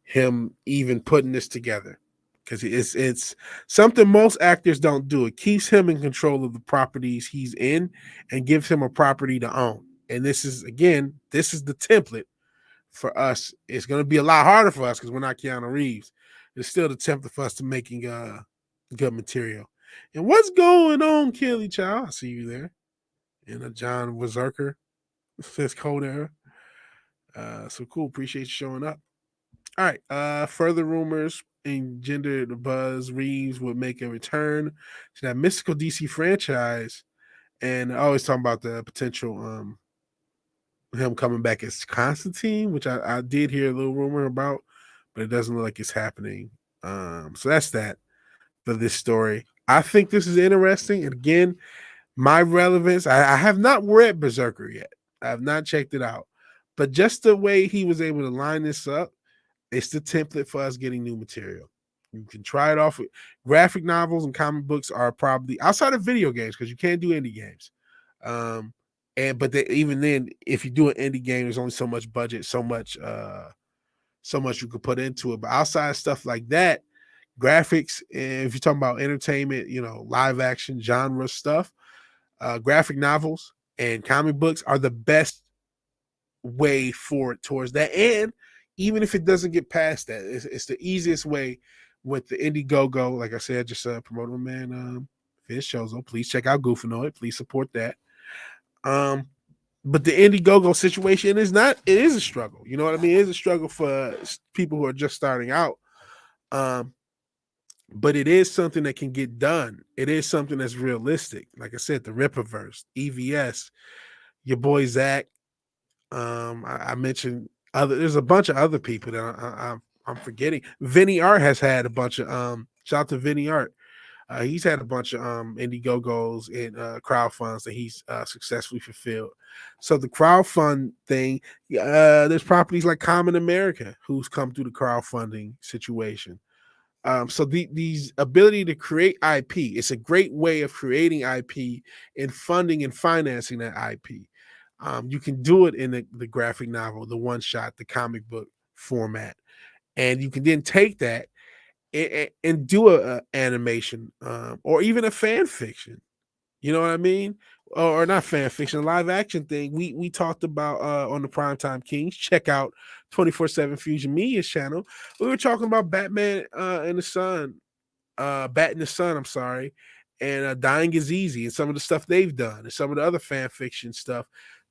Speaker 1: him even putting this together, because it's something most actors don't do. It keeps him in control of the properties he's in and gives him a property to own. And this is the template for us. It's going to be a lot harder for us because we're not Keanu Reeves. It's still the template for us to making good material. And what's going on, Kelly Child? I see you there. And John Berserker says Cold Era. So cool. Appreciate you showing up. All right. Further rumors engender the buzz. Reeves would make a return to that mystical DC franchise. And I always talk about the potential him coming back as Constantine, which I did hear a little rumor about, but it doesn't look like it's happening. So that's that for this story. I think this is interesting. And again, my relevance, I have not read Berserker yet. I have not checked it out. But just the way he was able to line this up, it's the template for us getting new material. You can try it off with graphic novels and comic books are probably outside of video games because you can't do indie games. But even then, if you do an indie game, there's only so much budget, so much you could put into it. But outside of stuff like that, graphics, if you're talking about entertainment, live action genre stuff, graphic novels and comic books are the best way forward towards that. And even if it doesn't get past that, it's the easiest way with the Indiegogo. Like I said, just promote my man Fizz Chozo. Please check out Goofanoid. Please support that. But the Indiegogo situation it is a struggle. You know what I mean? It is a struggle for people who are just starting out. But it is something that can get done. It is something that's realistic. Like I said, the Rippaverse, EVS, your boy Zach. I mentioned there's a bunch of other people that I'm forgetting. Vinny Art has had a bunch of shout out to Vinny Art. He's had a bunch of Indiegogos and crowdfunds that he's successfully fulfilled. So the crowdfund thing, there's properties like Common America who's come through the crowdfunding situation. So these ability to create IP, it's a great way of creating IP and funding and financing that IP. You can do it in the graphic novel, the one shot, the comic book format, and you can then take that and do a animation or even a fan fiction. You know what I mean? Or not fan fiction, a live action thing. We talked about on the Primetime Kings. Check out 24/7 Fusion Media's channel. We were talking about Batman in the Sun, Bat in the Sun. I'm sorry, and Dying is Easy, and some of the stuff they've done, and some of the other fan fiction stuff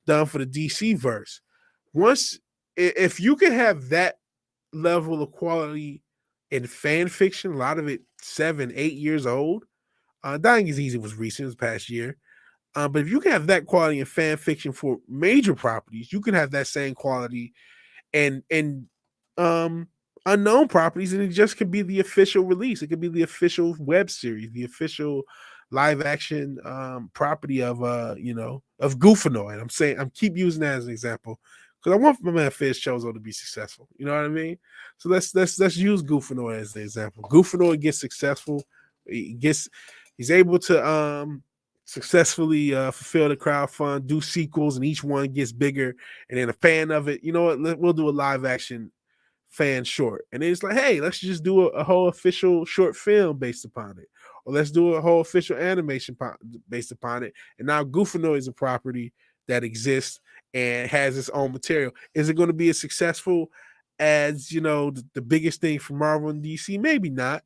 Speaker 1: done for the DC verse. If you can have that level of quality in fan fiction, a lot of it 7-8 years old. Dying is Easy was recent, it was past year. But if you can have that quality in fan fiction for major properties, you can have that same quality and unknown properties, and it just could be the official release. It could be the official web series, the official live action property of Goofanoid. I'm keep using that as an example because I want my man Fizz Chozo to be successful. You know what I mean? So let's use Goofanoid as the example. Goofanoid gets successful. He's able to successfully fulfill the crowdfund, do sequels, and each one gets bigger. And then a fan of it, you know what? We'll do a live action fan short. And then it's like, hey, let's just do a whole official short film based upon it. or let's do a whole official animation based upon it. And now Goofanoid is a property that exists and has its own material. Is it going to be as successful as, the biggest thing for Marvel and DC? Maybe not,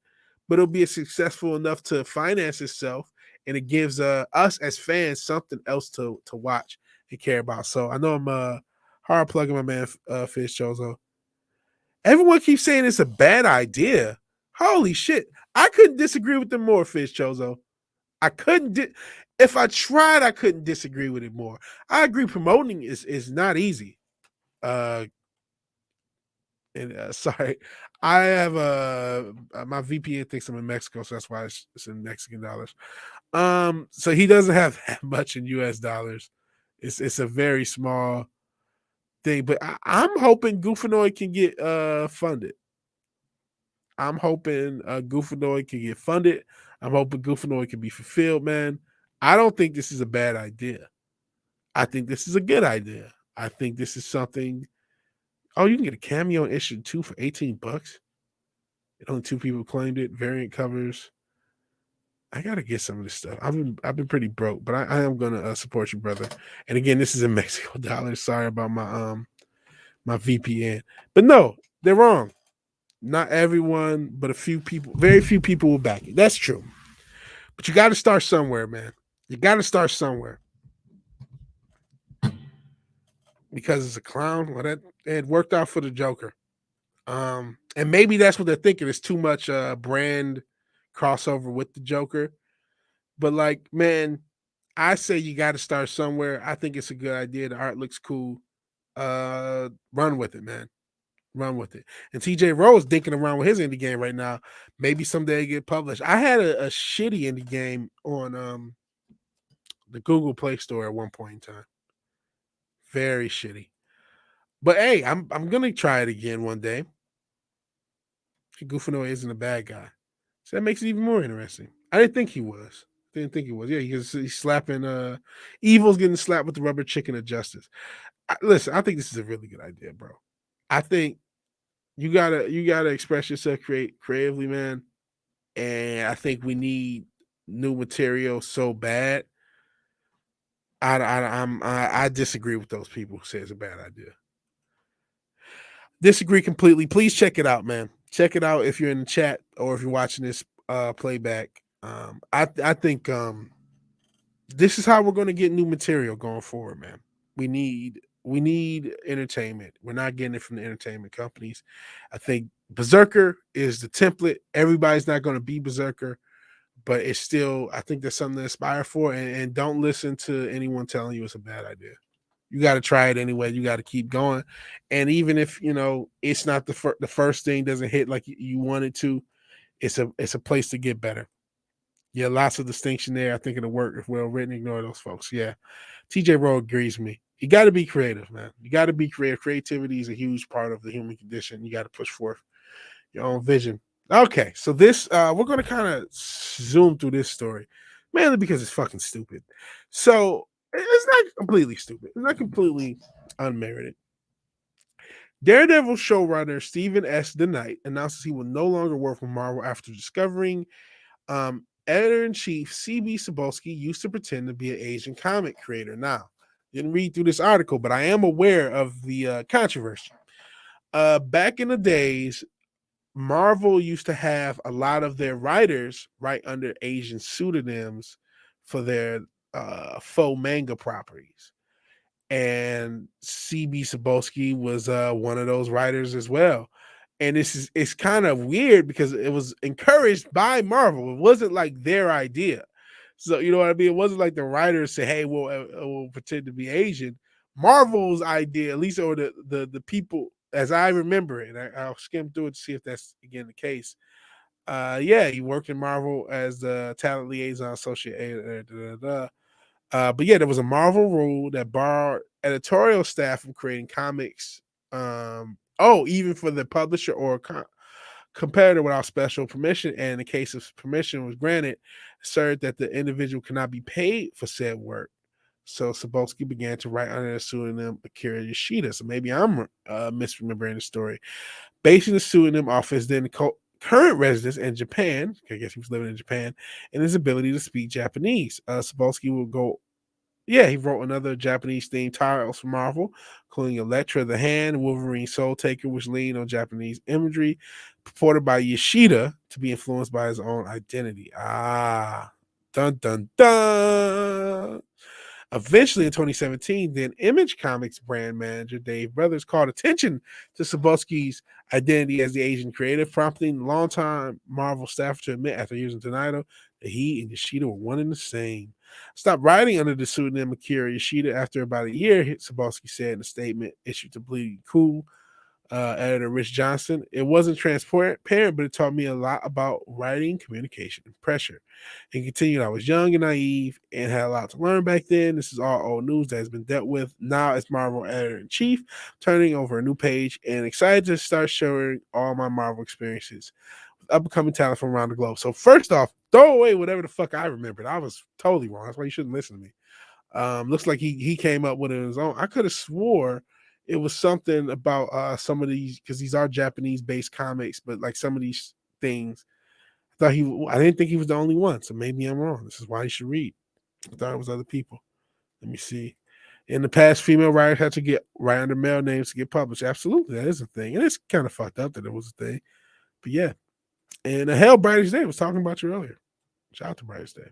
Speaker 1: but it'll be successful enough to finance itself, and it gives us as fans something else to watch and care about. So I know I'm hard plugging my man Fish Chozo. Everyone keeps saying it's a bad idea. Holy shit. I couldn't disagree with them more, Fish Chozo. I couldn't. If I tried, I couldn't disagree with it more. I agree. Promoting is not easy. Sorry, I have my VPN thinks I'm in Mexico, so that's why it's in Mexican dollars. So he doesn't have that much in US dollars. It's a very small thing, but I'm hoping Goofanoid can get funded. I'm hoping Goofanoid can get funded. I'm hoping Goofanoid can be fulfilled, man. I don't think this is a bad idea. I think this is a good idea. I think this is something. Oh, you can get a cameo in issue 2 for $18. And only 2 people claimed it. Variant covers. I gotta get some of this stuff. I've been pretty broke, but I am gonna support you, brother. And again, this is in Mexico dollars. Sorry about my VPN. But no, they're wrong. Not everyone, but a few people, very few people will back it. That's true. But you got to start somewhere, man. You got to start somewhere. Because it's a clown. Well, that it worked out for the Joker. And maybe that's what they're thinking. It's too much brand crossover with the Joker. But like, man, I say you got to start somewhere. I think it's a good idea. The art looks cool. Run with it, man. Run with it. And TJ Rose dinking around with his indie game right now. Maybe someday it get published. I had a shitty indie game on the Google Play Store at one point in time. Very shitty. But hey, I'm gonna try it again one day. Goofanoid isn't a bad guy, so that makes it even more interesting. I didn't think he was. Yeah, he's slapping. Evil's getting slapped with the rubber chicken of justice. Listen, I think this is a really good idea, bro. I think you gotta express yourself creatively, man. And I think we need new material so bad. I disagree with those people who say it's a bad idea. Disagree completely. Please check it out, man. Check it out if you're in the chat or if you're watching this playback. I think this is how we're going to get new material going forward, man. We need entertainment. We're not getting it from the entertainment companies. I think Berserker is the template. Everybody's not going to be Berserker, but it's still, I think there's something to aspire for. And don't listen to anyone telling you it's a bad idea. You got to try it anyway. You got to keep going. And even if, it's not the first thing doesn't hit like you want it to, it's a place to get better. Yeah, lots of distinction there. I think it'll work if well written. Ignore those folks. Yeah. TJ Rowe agrees with me. You got to be creative, man. You got to be creative. Creativity is a huge part of the human condition. You got to push forth your own vision. Okay, so this we're gonna kind of zoom through this story, mainly because it's fucking stupid. So it's not completely stupid. It's not completely unmerited. Daredevil showrunner Stephen S. DeKnight announces he will no longer work for Marvel after discovering editor-in-chief C.B. Cebulski used to pretend to be an Asian comic creator. Now, didn't read through this article, but I am aware of the controversy. Back in the days, Marvel used to have a lot of their writers write under Asian pseudonyms for their faux manga properties. And CB Cebulski was one of those writers as well. And it's kind of weird because it was encouraged by Marvel. It wasn't like their idea. So you know what I mean? It wasn't like the writers say, hey, we'll pretend to be Asian. Marvel's idea, at least or the people, as I remember it, I'll skim through it to see if that's again the case. Yeah, he worked in Marvel as the talent liaison associate. But yeah, there was a Marvel rule that barred editorial staff from creating comics. Even for the publisher or competitor without special permission. And in the case of permission was granted, asserted that the individual cannot be paid for said work. So Cebulski began to write under the pseudonym Akira Yoshida. So maybe I'm misremembering the story. Basing the pseudonym off his then current residence in Japan, I guess he was living in Japan, and his ability to speak Japanese. Sapolsky will go, yeah, he wrote another Japanese themed titles for Marvel, including Elektra the Hand, Wolverine Soul Taker, which leaned on Japanese imagery, purported by Yoshida to be influenced by his own identity. Dun dun dun. Eventually, in 2017, then Image Comics brand manager Dave Brothers called attention to Sapolsky's identity as the Asian creative, prompting longtime Marvel staff to admit after years in Tonido that he and Yoshida were one and the same. Stopped writing under the pseudonym Akira Yoshida after about a year, Sapolsky said in a statement issued to Bleeding Cool editor Rich Johnson. It wasn't transparent, but it taught me a lot about writing, communication, and pressure. And continued, I was young and naive and had a lot to learn back then. This is all old news that has been dealt with. Now as Marvel editor-in-chief, turning over a new page and excited to start sharing all my Marvel experiences with up-and-coming talent from around the globe. So first off, throw away whatever the fuck I remembered. I was totally wrong. That's why you shouldn't listen to me. Looks like he came up with it on his own. I could have swore it was something about some of these, because these are Japanese based comics, but like some of these things, I didn't think he was the only one. So maybe I'm wrong. This is why you should read. I thought it was other people. Let me see. In the past, female writers had to get write under male names to get published. Absolutely, that is a thing, and it's kind of fucked up that it was a thing. But yeah, and hell, Brightest Day was talking about you earlier. Shout out to Brightest Day.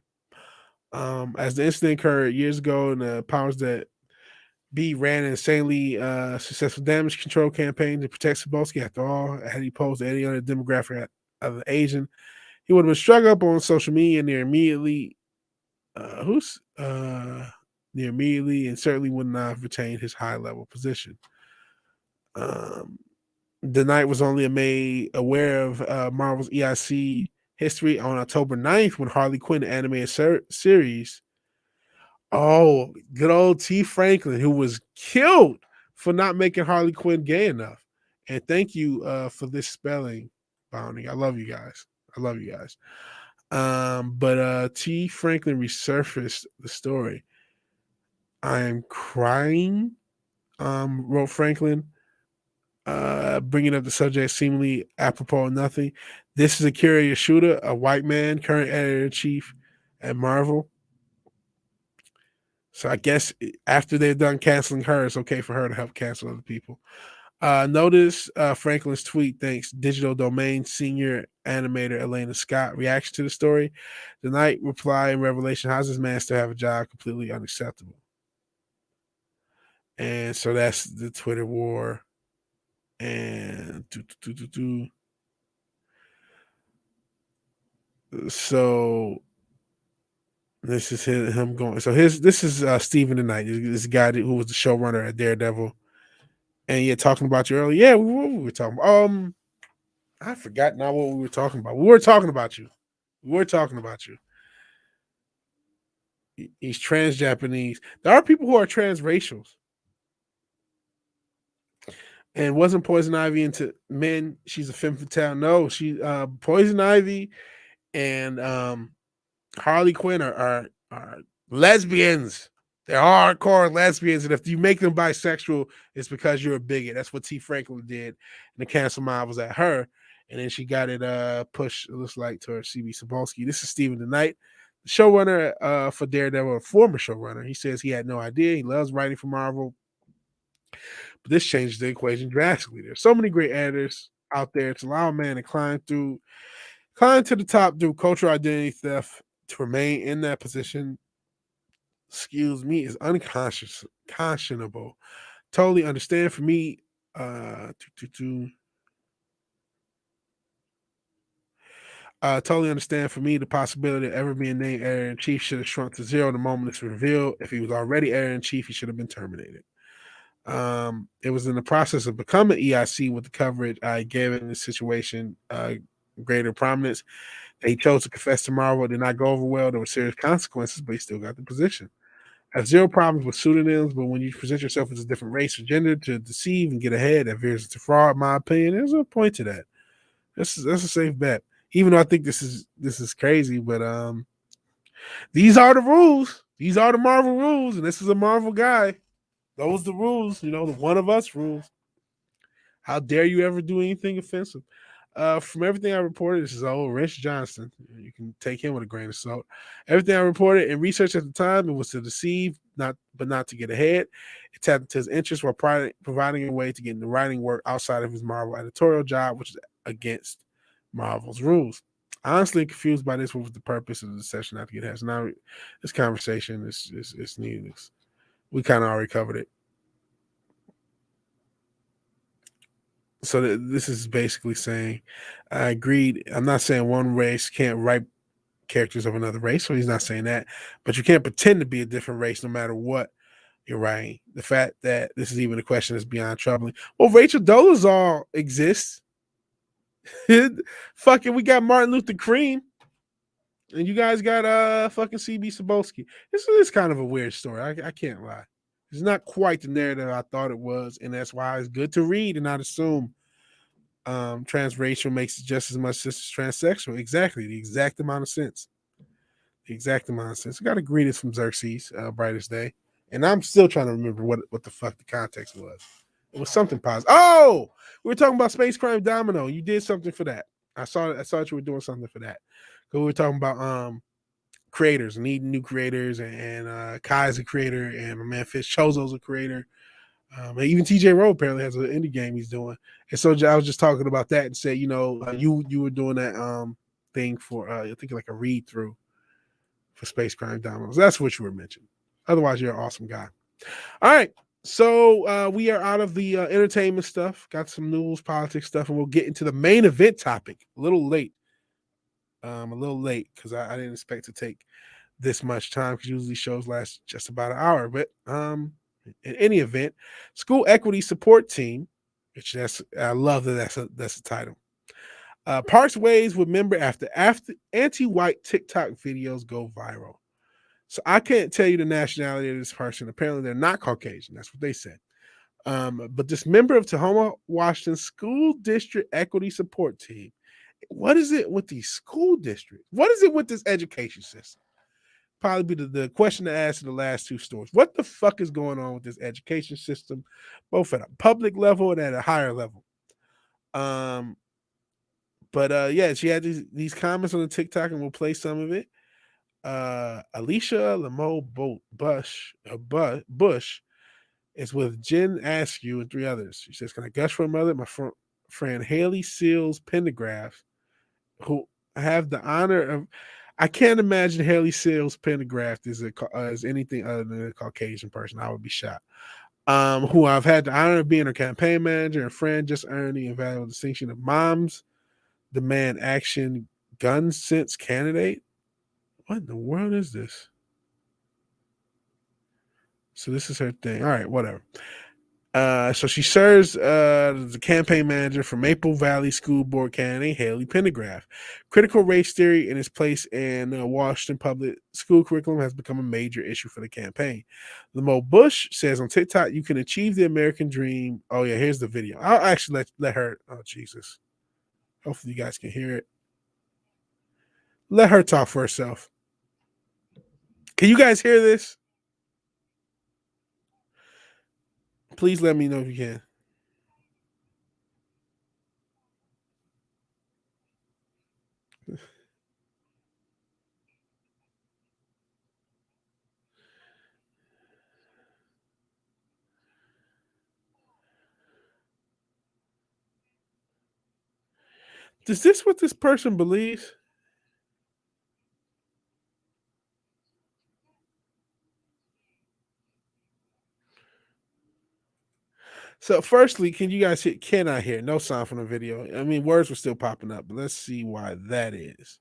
Speaker 1: As the incident occurred years ago, and the powers that B ran an insanely successful damage control campaign to protect Sapolsky. After all, had he posed any other demographic other Asian, he would have been struck up on social media near immediately. Near immediately, and certainly would not have retained his high level position. The Knight was only made aware of Marvel's EIC history on October 9th when Harley Quinn animated series. Oh, good old T. Franklin, who was killed for not making Harley Quinn gay enough. And thank you for this spelling, Bounty. I love you guys. But T. Franklin resurfaced the story. I am crying, wrote Franklin, bringing up the subject seemingly apropos of nothing. This is Akira Yoshida, a white man, current editor-in-chief at Marvel. So I guess after they're done canceling her, it's okay for her to help cancel other people. Notice Franklin's tweet thanks Digital Domain senior animator Elena Scott. Reaction to the story. The Knight reply in Revelation, how's this man still have a job? Completely unacceptable. And so that's the Twitter war. And so this is him going. So this is Stephen the Knight, this guy who was the showrunner at Daredevil. And yeah, talking about you earlier. Yeah, we were talking about. I forgot now what we were talking about. We were talking about you. He's trans Japanese. There are people who are transracials. And wasn't Poison Ivy into men? She's a femme fatale. No, she Poison Ivy and Harley Quinn are lesbians. They're hardcore lesbians, and if you make them bisexual, it's because you're a bigot. That's what T. Franklin did in the cancel mob was at her, and then she got it pushed, it looks like, to her CB Sapolsky. This is Stephen the Knight, the showrunner for Daredevil, a former showrunner. He says he had no idea. He loves writing for Marvel, but this changes the equation drastically. There's so many great editors out there to allow a man to climb to the top through cultural identity theft to remain in that position, excuse me, is unconscionable. Totally understand for me. Totally understand for me the possibility of ever being named editor-in-chief should have shrunk to zero the moment it's revealed. If he was already editor-in-chief, he should have been terminated. It was in the process of becoming EIC with the coverage I gave it in this situation greater prominence that he chose to confess to Marvel. It did not go over well. There were serious consequences, but he still got the position. I have zero problems with pseudonyms, but when you present yourself as a different race or gender to deceive and get ahead, that veers into fraud, in my opinion. There's a point to that. That's a safe bet. Even though I think this is crazy, but these are the rules. These are the Marvel rules, and this is a Marvel guy. Those are the rules, the one of us rules. How dare you ever do anything offensive? From everything I reported, this is old Rich Johnston. You can take him with a grain of salt. Everything I reported and research at the time, it was to deceive, not to get ahead. It tapped into his interest while providing a way to get into writing work outside of his Marvel editorial job, which is against Marvel's rules. Honestly confused by this. What was the purpose of the session not to get ahead? So now this conversation is needless. We kind of already covered it. So this is basically saying, I agreed. I'm not saying one race can't write characters of another race, so he's not saying that. But you can't pretend to be a different race no matter what you're writing. The fact that this is even a question is beyond troubling. Well, Rachel Dolezal exists. Fucking, we got Martin Luther Cream, and you guys got fucking CB Cebulski. This is kind of a weird story. I can't lie. It's not quite the narrative I thought it was, and that's why it's good to read and not assume transracial makes just as much sense as transsexual. Exactly, the exact amount of sense. The exact amount of sense. I got a greetings from Xerxes, brightest day, and I'm still trying to remember what the fuck the context was. It was something positive. Oh, we were talking about Space Crime Domino. You did something for that. I saw you were doing something for that. Because we were talking about creators, needing new creators, and Kai's a creator, and my man Fish Chozo's a creator. Even TJ Rowe apparently has an indie game he's doing. And so I was just talking about that and said, you were doing that thing for I think like a read through for Space Crime Dominoes. That's what you were mentioning. Otherwise, you're an awesome guy. All right. So we are out of the entertainment stuff, got some news, politics stuff, and we'll get into the main event topic. A little late because I didn't expect to take this much time because usually shows last just about an hour. But in any event, school equity support team, which I love that's the title. Parts ways with member after anti-white TikTok videos go viral. So I can't tell you the nationality of this person. Apparently, they're not Caucasian. That's what they said. But this member of Tacoma, Washington School District Equity Support Team. What is it with these school districts? What is it with this education system? Probably be the question to ask in the last two stories. What the fuck is going on with this education system, both at a public level and at a higher level? But yeah, she had these comments on the TikTok, and we'll play some of it. Alicia Lamo Bush is with Jen Askew and three others. She says, "Can I gush for a mother? My friend Haley Seals Pendergraft, who I have the honor of." I can't imagine Haley Seals Pendergraft as anything other than a Caucasian person. I would be shocked. Who I've had the honor of being her campaign manager and friend, just earned the invaluable distinction of Moms Demand Action Gun Sense Candidate. What in the world is this? So this is her thing. All right, whatever. So she serves as the campaign manager for Maple Valley School Board candidate Haley Pendergraft. Critical race theory and its place in Washington public school curriculum has become a major issue for the campaign. Lamo Bush says on TikTok, you can achieve the American dream. Oh, yeah, here's the video. I'll actually let her. Oh, Jesus. Hopefully you guys can hear it. Let her talk for herself. Can you guys hear this? Please let me know if you can. Is this what this person believes? So, firstly, can you guys hear? Can I hear? No sound from the video. I mean, words were still popping up, but let's see why that is.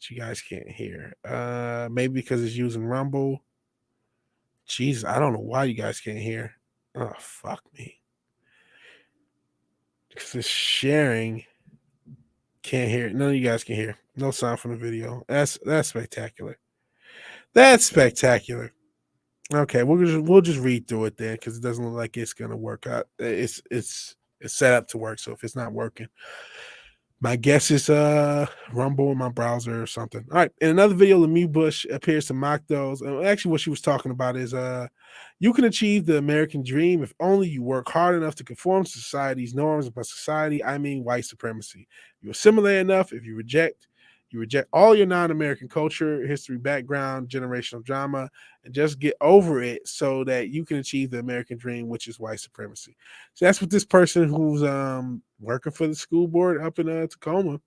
Speaker 1: You guys can't hear. Maybe because it's using Rumble. Jesus, I don't know why you guys can't hear. Oh, fuck me. Because it's sharing. Can't hear. None of you guys can hear. No sound from the video. That's spectacular. That's spectacular. Okay, we'll just read through it then because it doesn't look like it's gonna work out. It's set up to work. So if it's not working, My guess is Rumble in my browser or something. All right. In another video, Lemieux Bush appears to mock those. Actually, what she was talking about is you can achieve the American dream if only you work hard enough to conform to society's norms. By society, I mean white supremacy. You assimilate enough. If you reject all your non-American culture, history, background, generational drama, and just get over it so that you can achieve the American dream, which is white supremacy. So that's what this person who's working for the school board up in Tacoma.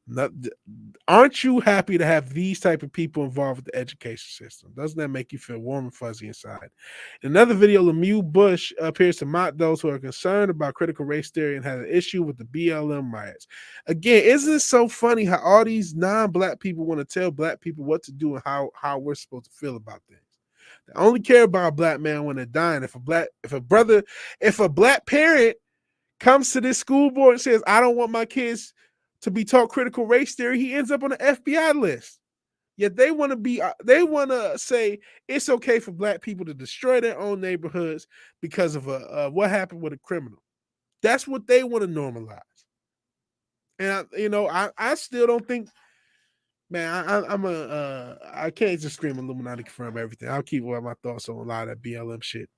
Speaker 1: Not, aren't you happy to have these type of people involved with the education system? Doesn't that make you feel warm and fuzzy inside? In another video, Lemieux Bush appears to mock those who are concerned about critical race theory and has an issue with the BLM riots. Again, isn't it so funny how all these non-black people want to tell black people what to do and how we're supposed to feel about things? They only care about a black man when they're dying. If a black parent comes to this school board and says, I don't want my kids to be taught critical race theory, he ends up on the FBI list. Yet they want to say it's okay for black people to destroy their own neighborhoods because of what happened with a criminal. That's what they want to normalize. And I still don't think, man. I can't just scream Illuminati confirm everything. I'll keep my thoughts on a lot of that BLM shit.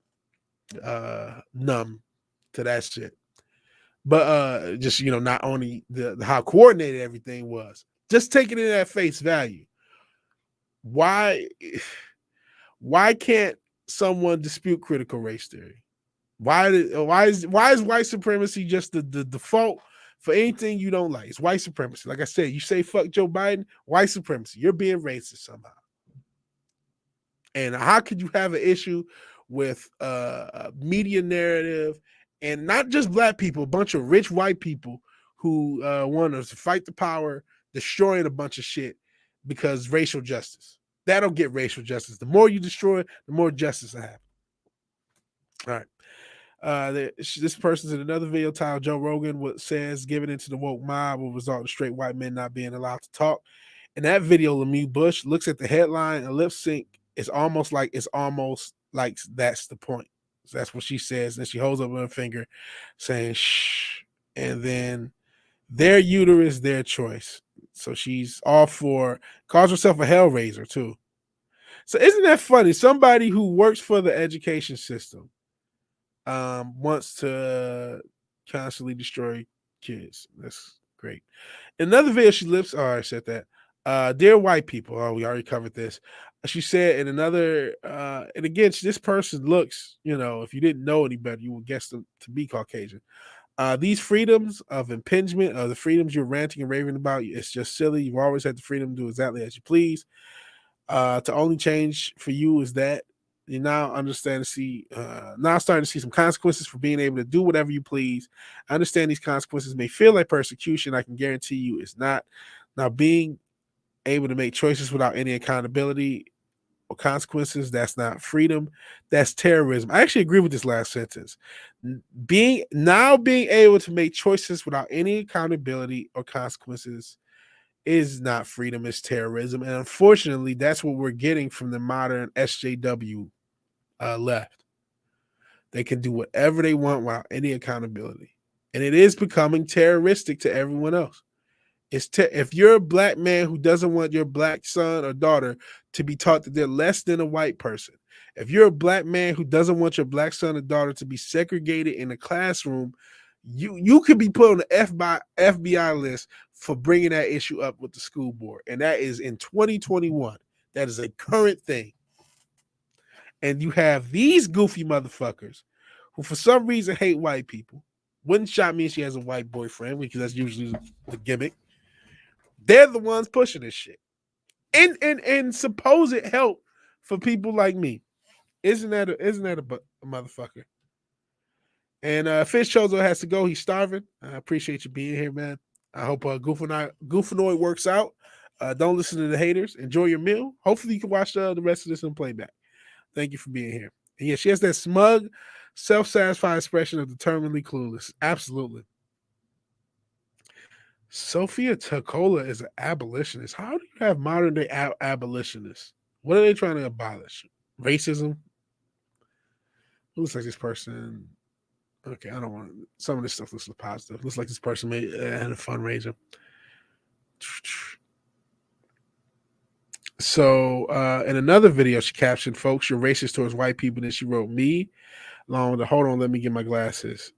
Speaker 1: Numb to that shit. But just not only the how coordinated everything was, just taking it at face value. Why can't someone dispute critical race theory? Why is white supremacy just the default for anything you don't like? It's white supremacy. Like I said, you say fuck Joe Biden, white supremacy. You're being racist somehow. And how could you have an issue with a media narrative and not just black people, a bunch of rich white people who want to fight the power, destroying a bunch of shit because racial justice. That'll get racial justice. The more you destroy, the more justice I have. All right. This person's in another video titled Joe Rogan says giving into the woke mob will result in straight white men not being allowed to talk. In that video, Lemieux Bush looks at the headline and lip sync. It's almost like that's the point. So that's what she says. And she holds up her finger saying, shh. And then their uterus, their choice. So she's all for, calls herself a hellraiser too. So isn't that funny? Somebody who works for the education system wants to constantly destroy kids. That's great. In another video, she lips. Oh, I said that. Dear white people. Oh, we already covered this. She said in another, and again, this person looks, if you didn't know any better, you would guess them to be Caucasian. These freedoms of impingement, the freedoms you're ranting and raving about, it's just silly. You've always had the freedom to do exactly as you please. To only change for you is that you're now starting to see some consequences for being able to do whatever you please. I understand these consequences may feel like persecution. I can guarantee you it's not. Now, being able to make choices without any accountability or consequences, that's not freedom. That's terrorism. I actually agree with this last sentence. Being able to make choices without any accountability or consequences is not freedom, it's terrorism. And unfortunately, that's what we're getting from the modern SJW left. They can do whatever they want without any accountability. And it is becoming terroristic to everyone else. If you're a black man who doesn't want your black son or daughter to be taught that they're less than a white person, if you're a black man who doesn't want your black son or daughter to be segregated in a classroom, you could be put on the FBI list for bringing that issue up with the school board. And that is in 2021. That is a current thing. And you have these goofy motherfuckers who for some reason hate white people. Wouldn't shock me if she has a white boyfriend, because that's usually the gimmick. They're the ones pushing this shit. And supposed help for people like me. Isn't that a motherfucker? And Fish Chozo has to go. He's starving. I appreciate you being here, man. I hope Goofanoid works out. Don't listen to the haters. Enjoy your meal. Hopefully you can watch the rest of this on playback. Thank you for being here. And yeah, she has that smug, self-satisfied expression of determinedly clueless. Absolutely. Sophia Takola is an abolitionist. How do you have modern day abolitionists? What are they trying to abolish? Racism? It looks like this person. Okay, I don't want some of this stuff looks positive. Looks like this person made had a fundraiser. So in another video, she captioned, "Folks, you're racist towards white people." Then she wrote, "Me, along with the, hold on, let me get my glasses.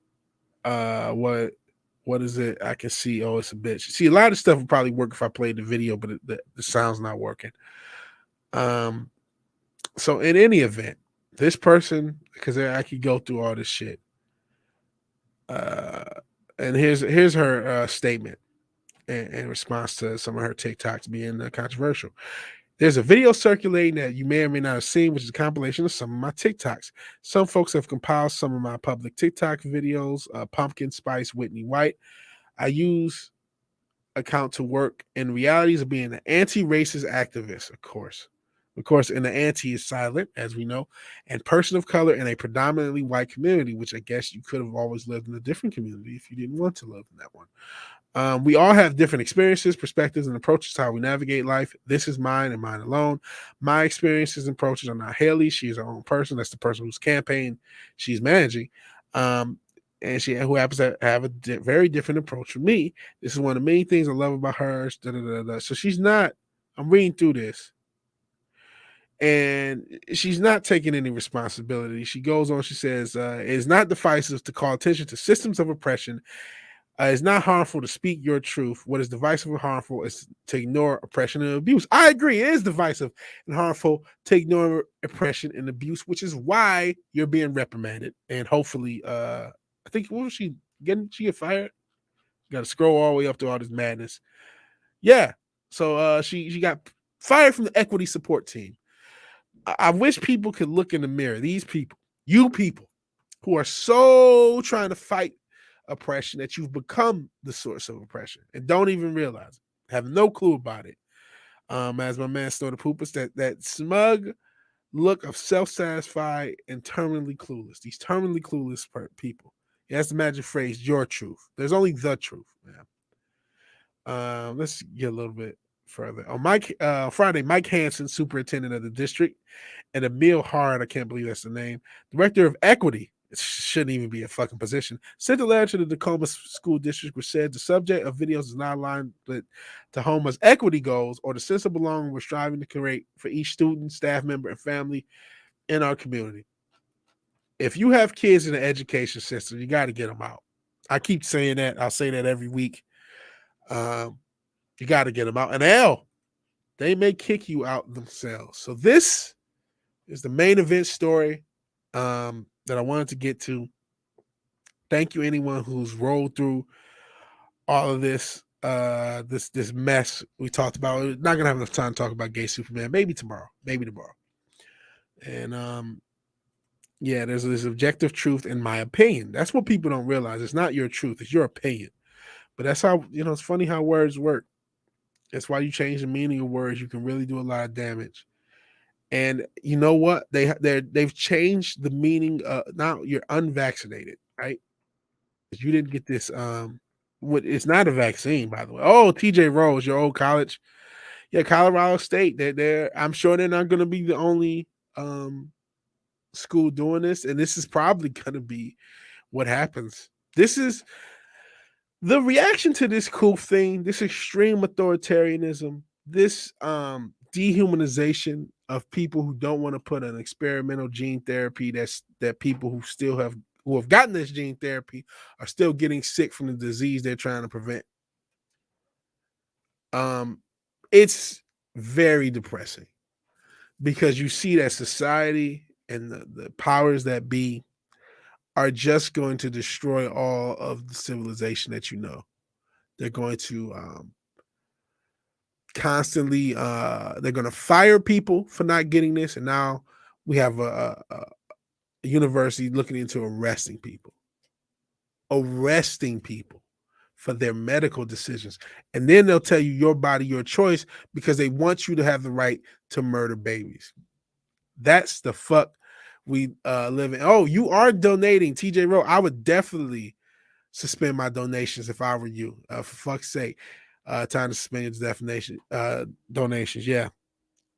Speaker 1: What is it? I can see. Oh, it's a bitch. See, a lot of stuff would probably work if I played the video, but the sound's not working. So in any event, this person, because I could go through all this shit. And here's her statement in response to some of her TikToks being controversial. There's a video circulating that you may or may not have seen, which is a compilation of some of my TikToks. Some folks have compiled some of my public TikTok videos. Pumpkin Spice Whitney White. I use account to work in realities of being an anti-racist activist, of course. Of course, and the anti is silent, as we know, and person of color in a predominantly white community, which I guess you could have always lived in a different community if you didn't want to live in that one. We all have different experiences, perspectives, and approaches to how we navigate life. This is mine and mine alone. My experiences and approaches are not Haley. She is her own person. That's the person whose campaign she's managing. And she who happens to have a very different approach from me. This is one of the main things I love about her. So she's not, I'm reading through this, and she's not taking any responsibility. She goes on, she says, it is not divisive to call attention to systems of oppression. It's not harmful to speak your truth. What is divisive and harmful is to ignore oppression and abuse. I agree. It is divisive and harmful to ignore oppression and abuse, which is why you're being reprimanded. And hopefully, I think, what was she getting? She get fired? Got to scroll all the way up to all this madness. Yeah. So she got fired from the equity support team. I wish people could look in the mirror. These people, you people who are so trying to fight oppression that you've become the source of oppression and don't even realize it, have no clue about it. As my man Snow the Poopers, that smug look of self-satisfied and terminally clueless. These terminally clueless people. That's the magic phrase, your truth. There's only the truth, man. Let's get a little bit further. On Friday, Mike Hansen, superintendent of the district, and Emil Hard, I can't believe that's the name, director of equity, it shouldn't even be a fucking position, sent a letter to the Tacoma School District which said the subject of videos is not aligned with Tahoma's equity goals or the sense of belonging we're striving to create for each student, staff member, and family in our community. If you have kids in the education system, you got to get them out. I keep saying that. I'll say that every week. You got to get them out. And hell, they may kick you out themselves. So this is the main event story that I wanted to get to. Thank you, anyone who's rolled through all of this this mess we talked about. We're not gonna have enough time to talk about gay Superman. Maybe tomorrow. And yeah, there's this objective truth in my opinion. That's what people don't realize. It's not your truth, it's your opinion. But that's how, it's funny how words work. That's why you change the meaning of words. You can really do a lot of damage. And you know what? They've changed the meaning. Now you're unvaccinated, right? You didn't get this. It's not a vaccine, by the way. Oh, TJ Rose, your old college, yeah, Colorado State. I'm sure they're not going to be the only school doing this, and this is probably going to be what happens. This is the reaction to this cool thing, this extreme authoritarianism, this dehumanization of people who don't want to put an experimental gene therapy that people who have gotten this gene therapy are still getting sick from the disease they're trying to prevent. It's very depressing because you see that society and the powers that be are just going to destroy all of the civilization that you know. They're going to constantly they're going to fire people for not getting this, and now we have a university looking into arresting people for their medical decisions, and then they'll tell you your body, your choice, because they want you to have the right to murder babies. That's the fuck we live in. Oh, you are donating, TJ Rowe. I would definitely suspend my donations if I were you. For fuck's sake. Time to suspend your donations. Yeah.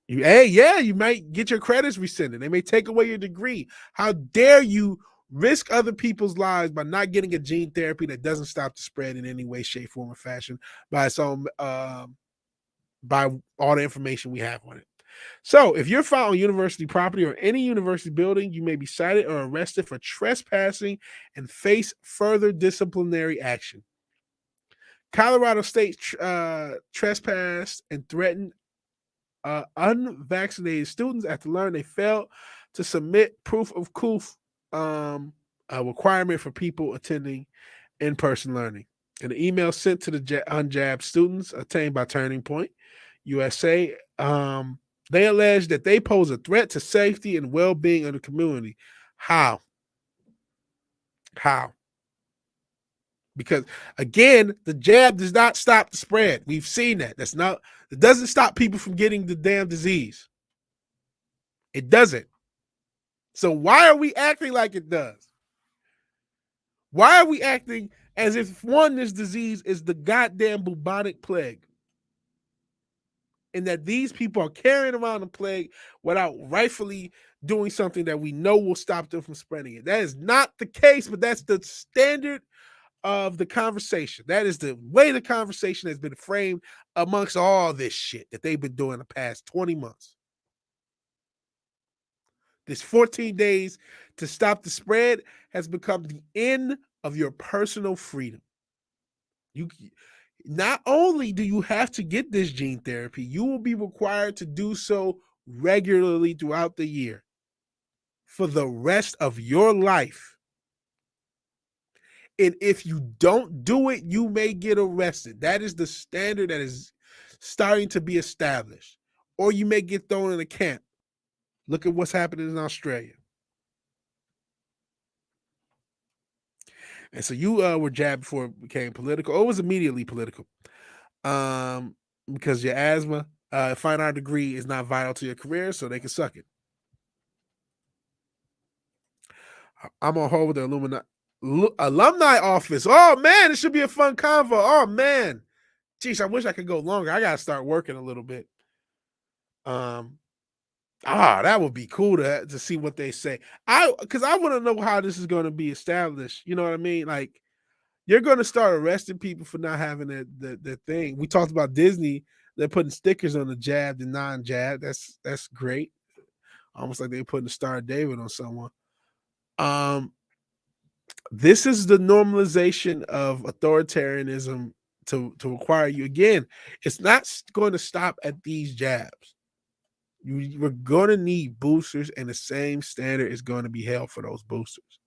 Speaker 1: You might get your credits rescinded. They may take away your degree. How dare you risk other people's lives by not getting a gene therapy that doesn't stop the spread in any way, shape, form, or fashion by its own, by all the information we have on it. So, if you're found on university property or any university building, you may be cited or arrested for trespassing and face further disciplinary action. Colorado State trespassed and threatened unvaccinated students after learning they failed to submit proof of COOF, a requirement for people attending in-person learning. In an email sent to the unjabbed students obtained by Turning Point USA, they allege that they pose a threat to safety and well-being of the community. How? Because again, the jab does not stop the spread. We've seen that. It doesn't stop people from getting the damn disease. It doesn't. So why are we acting like it does? Why are we acting as if this disease is the goddamn bubonic plague? And that these people are carrying around the plague without rightfully doing something that we know will stop them from spreading it. That is not the case, but that's the standard of the conversation. That is the way the conversation has been framed amongst all this shit that they've been doing the past 20 months. This 14 days to stop the spread has become the end of your personal freedom. Not only do you have to get this gene therapy, you will be required to do so regularly throughout the year for the rest of your life. And if you don't do it, you may get arrested. That is the standard that is starting to be established. Or you may get thrown in a camp. Look at what's happening in Australia. And so you were jabbed before it became political. It was immediately political. Because your asthma, fine art degree is not vital to your career, so they can suck it. I'm on hold with the alumni office. Oh man, it should be a fun convo. Oh man, geez, I wish I could go longer. I gotta start working a little bit. That would be cool to see what they say. Because I want to know how this is going to be established. You know what I mean? Like, you're going to start arresting people for not having the thing. We talked about Disney. They're putting stickers on the jabbed and non-jabbed. That's great. Almost like they're putting the Star of David on someone. This is the normalization of authoritarianism to require you. Again, it's not going to stop at these jabs. We're going to need boosters, and the same standard is going to be held for those boosters.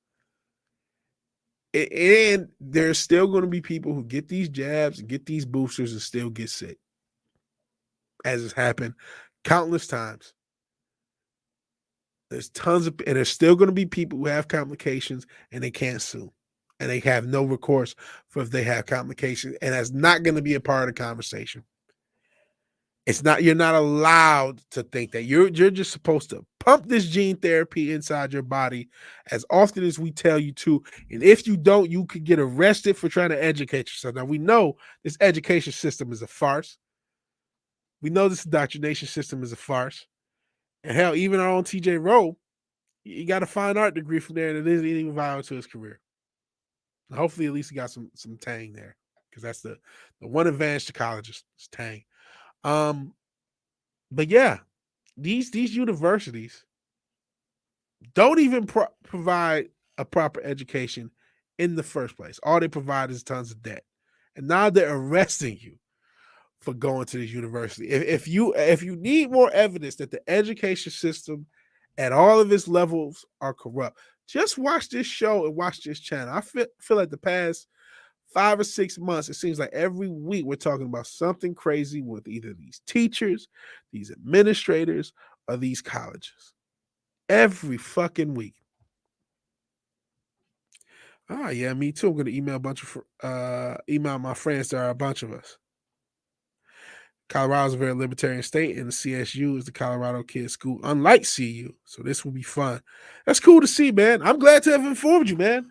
Speaker 1: And there's still going to be people who get these jabs and get these boosters and still get sick, as has happened countless times. There's and there's still going to be people who have complications and they can't sue, and they have no recourse for if they have complications, and that's not going to be a part of the conversation. You're not allowed to think that. You're just supposed to pump this gene therapy inside your body as often as we tell you to. And if you don't, you could get arrested for trying to educate yourself. Now, we know this education system is a farce. We know this indoctrination system is a farce. And hell, even our own TJ Rowe, he got a fine art degree from there, and it isn't even vital to his career. And hopefully, at least he got some tang there, because that's the one advantage to colleges is tang. But yeah, these universities don't even provide a proper education in the first place. All they provide is tons of debt, and now they're arresting you for going to this university. If you need more evidence that the education system at all of its levels are corrupt, just watch this show and watch this channel. I feel like the past 5 or 6 months, it seems like every week we're talking about something crazy with either these teachers, these administrators, or these colleges. Every fucking week. Oh yeah, me too. I'm gonna email email my friends. There are a bunch of us. Colorado is a very libertarian state, and the CSU is the Colorado Kids School, unlike CU. So this will be fun. That's cool to see, man. I'm glad to have informed you, man.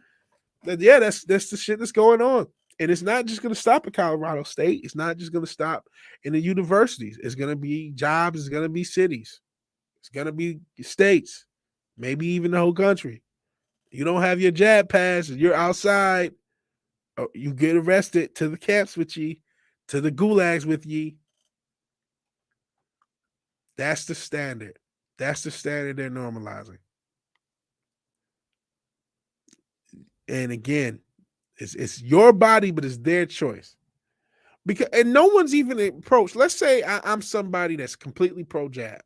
Speaker 1: Yeah, that's the shit that's going on. And it's not just going to stop at Colorado State. It's not just going to stop in the universities. It's going to be jobs. It's going to be cities. It's going to be states, maybe even the whole country. You don't have your jab pass and you're outside, you get arrested to the camps with ye, to the gulags with ye. That's the standard. That's the standard they're normalizing. And again, it's your body, but it's their choice. Because and no one's even approached. Let's say I'm somebody that's completely pro jab.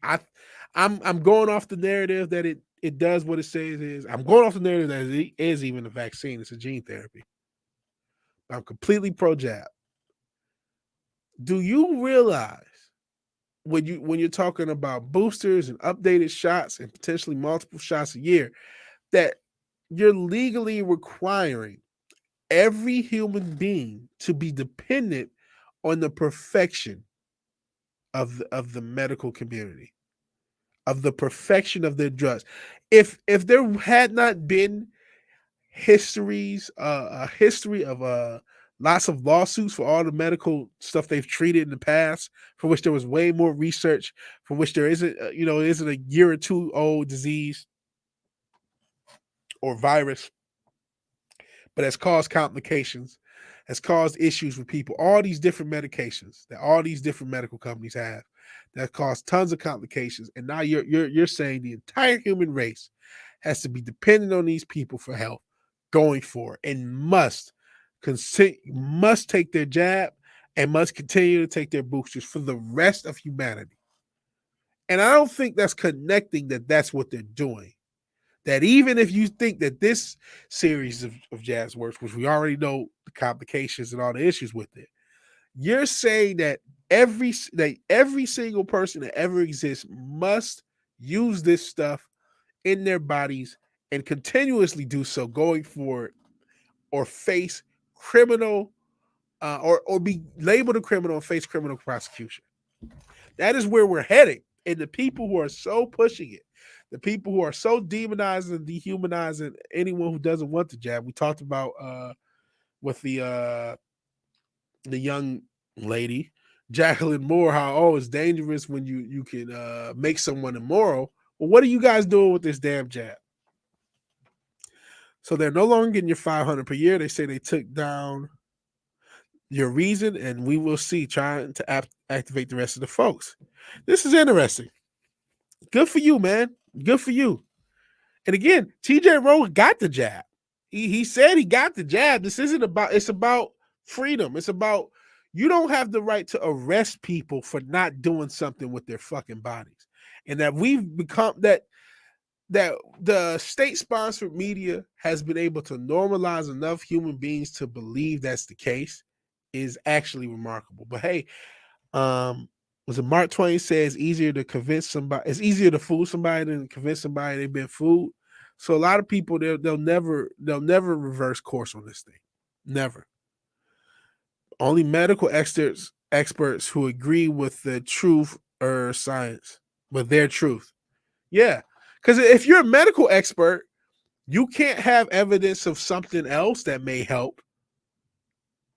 Speaker 1: I'm going off the narrative that it does what it says it is. I'm going off the narrative that it is even a vaccine. It's a gene therapy. I'm completely pro jab. Do you realize when you're talking about boosters and updated shots and potentially multiple shots a year that you're legally requiring every human being to be dependent on the perfection of the medical community, of the perfection of their drugs? If there had not been a history of lots of lawsuits for all the medical stuff they've treated in the past, for which there was way more research, for which there isn't, isn't a year or two old disease or virus, but has caused complications, has caused issues with people. All these different medications that all these different medical companies have that cause tons of complications, and now you're saying the entire human race has to be dependent on these people for help going forward, and must take their jab and must continue to take their boosters for the rest of humanity. And I don't think that's connecting that's what they're doing. That even if you think that this series of jabs works, which we already know the complications and all the issues with it, you're saying that every single person that ever exists must use this stuff in their bodies and continuously do so going forward, or face criminal, or be labeled a criminal and face criminal prosecution. That is where we're heading. And the people who are so pushing it, the people who are so demonizing and dehumanizing anyone who doesn't want the jab. We talked about with the young lady, Jacqueline Moore, how it's dangerous when you can make someone immoral. Well, what are you guys doing with this damn jab? So they're no longer getting your $500 per year. They say they took down your reason, and we will see, trying to activate the rest of the folks. This is interesting. Good for you, man. Good for you. And again, TJ Rose got the jab. He said he got the jab. This isn't about, it's about freedom. It's about, you don't have the right to arrest people for not doing something with their fucking bodies. And that we've become that the state-sponsored media has been able to normalize enough human beings to believe that's the case is actually remarkable. But hey, was it Mark Twain says easier to convince somebody, it's easier to fool somebody than to convince somebody they've been fooled. So a lot of people, they'll never reverse course on this thing. Never. Only medical experts who agree with the truth or science, with their truth. Yeah. Because if you're a medical expert, you can't have evidence of something else that may help.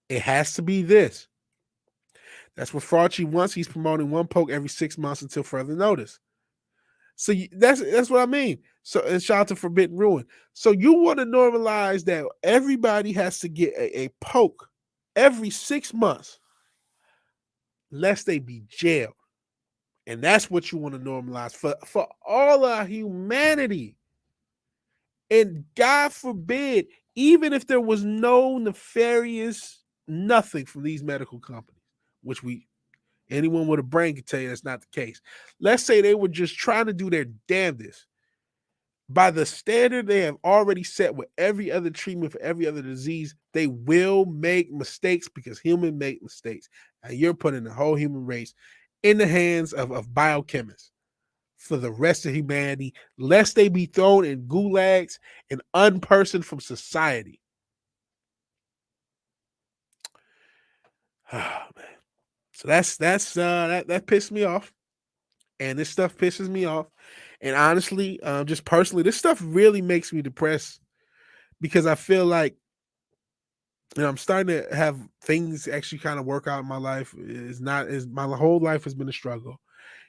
Speaker 1: It has to be this. That's what Fauci wants. He's promoting one poke every 6 months until further notice. So that's what I mean. So, and shout out to Forbidden Ruin. So you want to normalize that everybody has to get a poke every 6 months, lest they be jailed. And that's what you want to normalize for all our humanity. And God forbid, even if there was no nefarious nothing from these medical companies, which anyone with a brain can tell you that's not the case. Let's say they were just trying to do their damnedest. By the standard they have already set with every other treatment for every other disease, they will make mistakes because humans make mistakes. And you're putting the whole human race in the hands of biochemists for the rest of humanity, lest they be thrown in gulags and unpersoned from society. Oh, man. So that pissed me off, and this stuff pisses me off. And honestly, just personally, this stuff really makes me depressed because I feel like, I'm starting to have things actually kind of work out in my life. My whole life has been a struggle,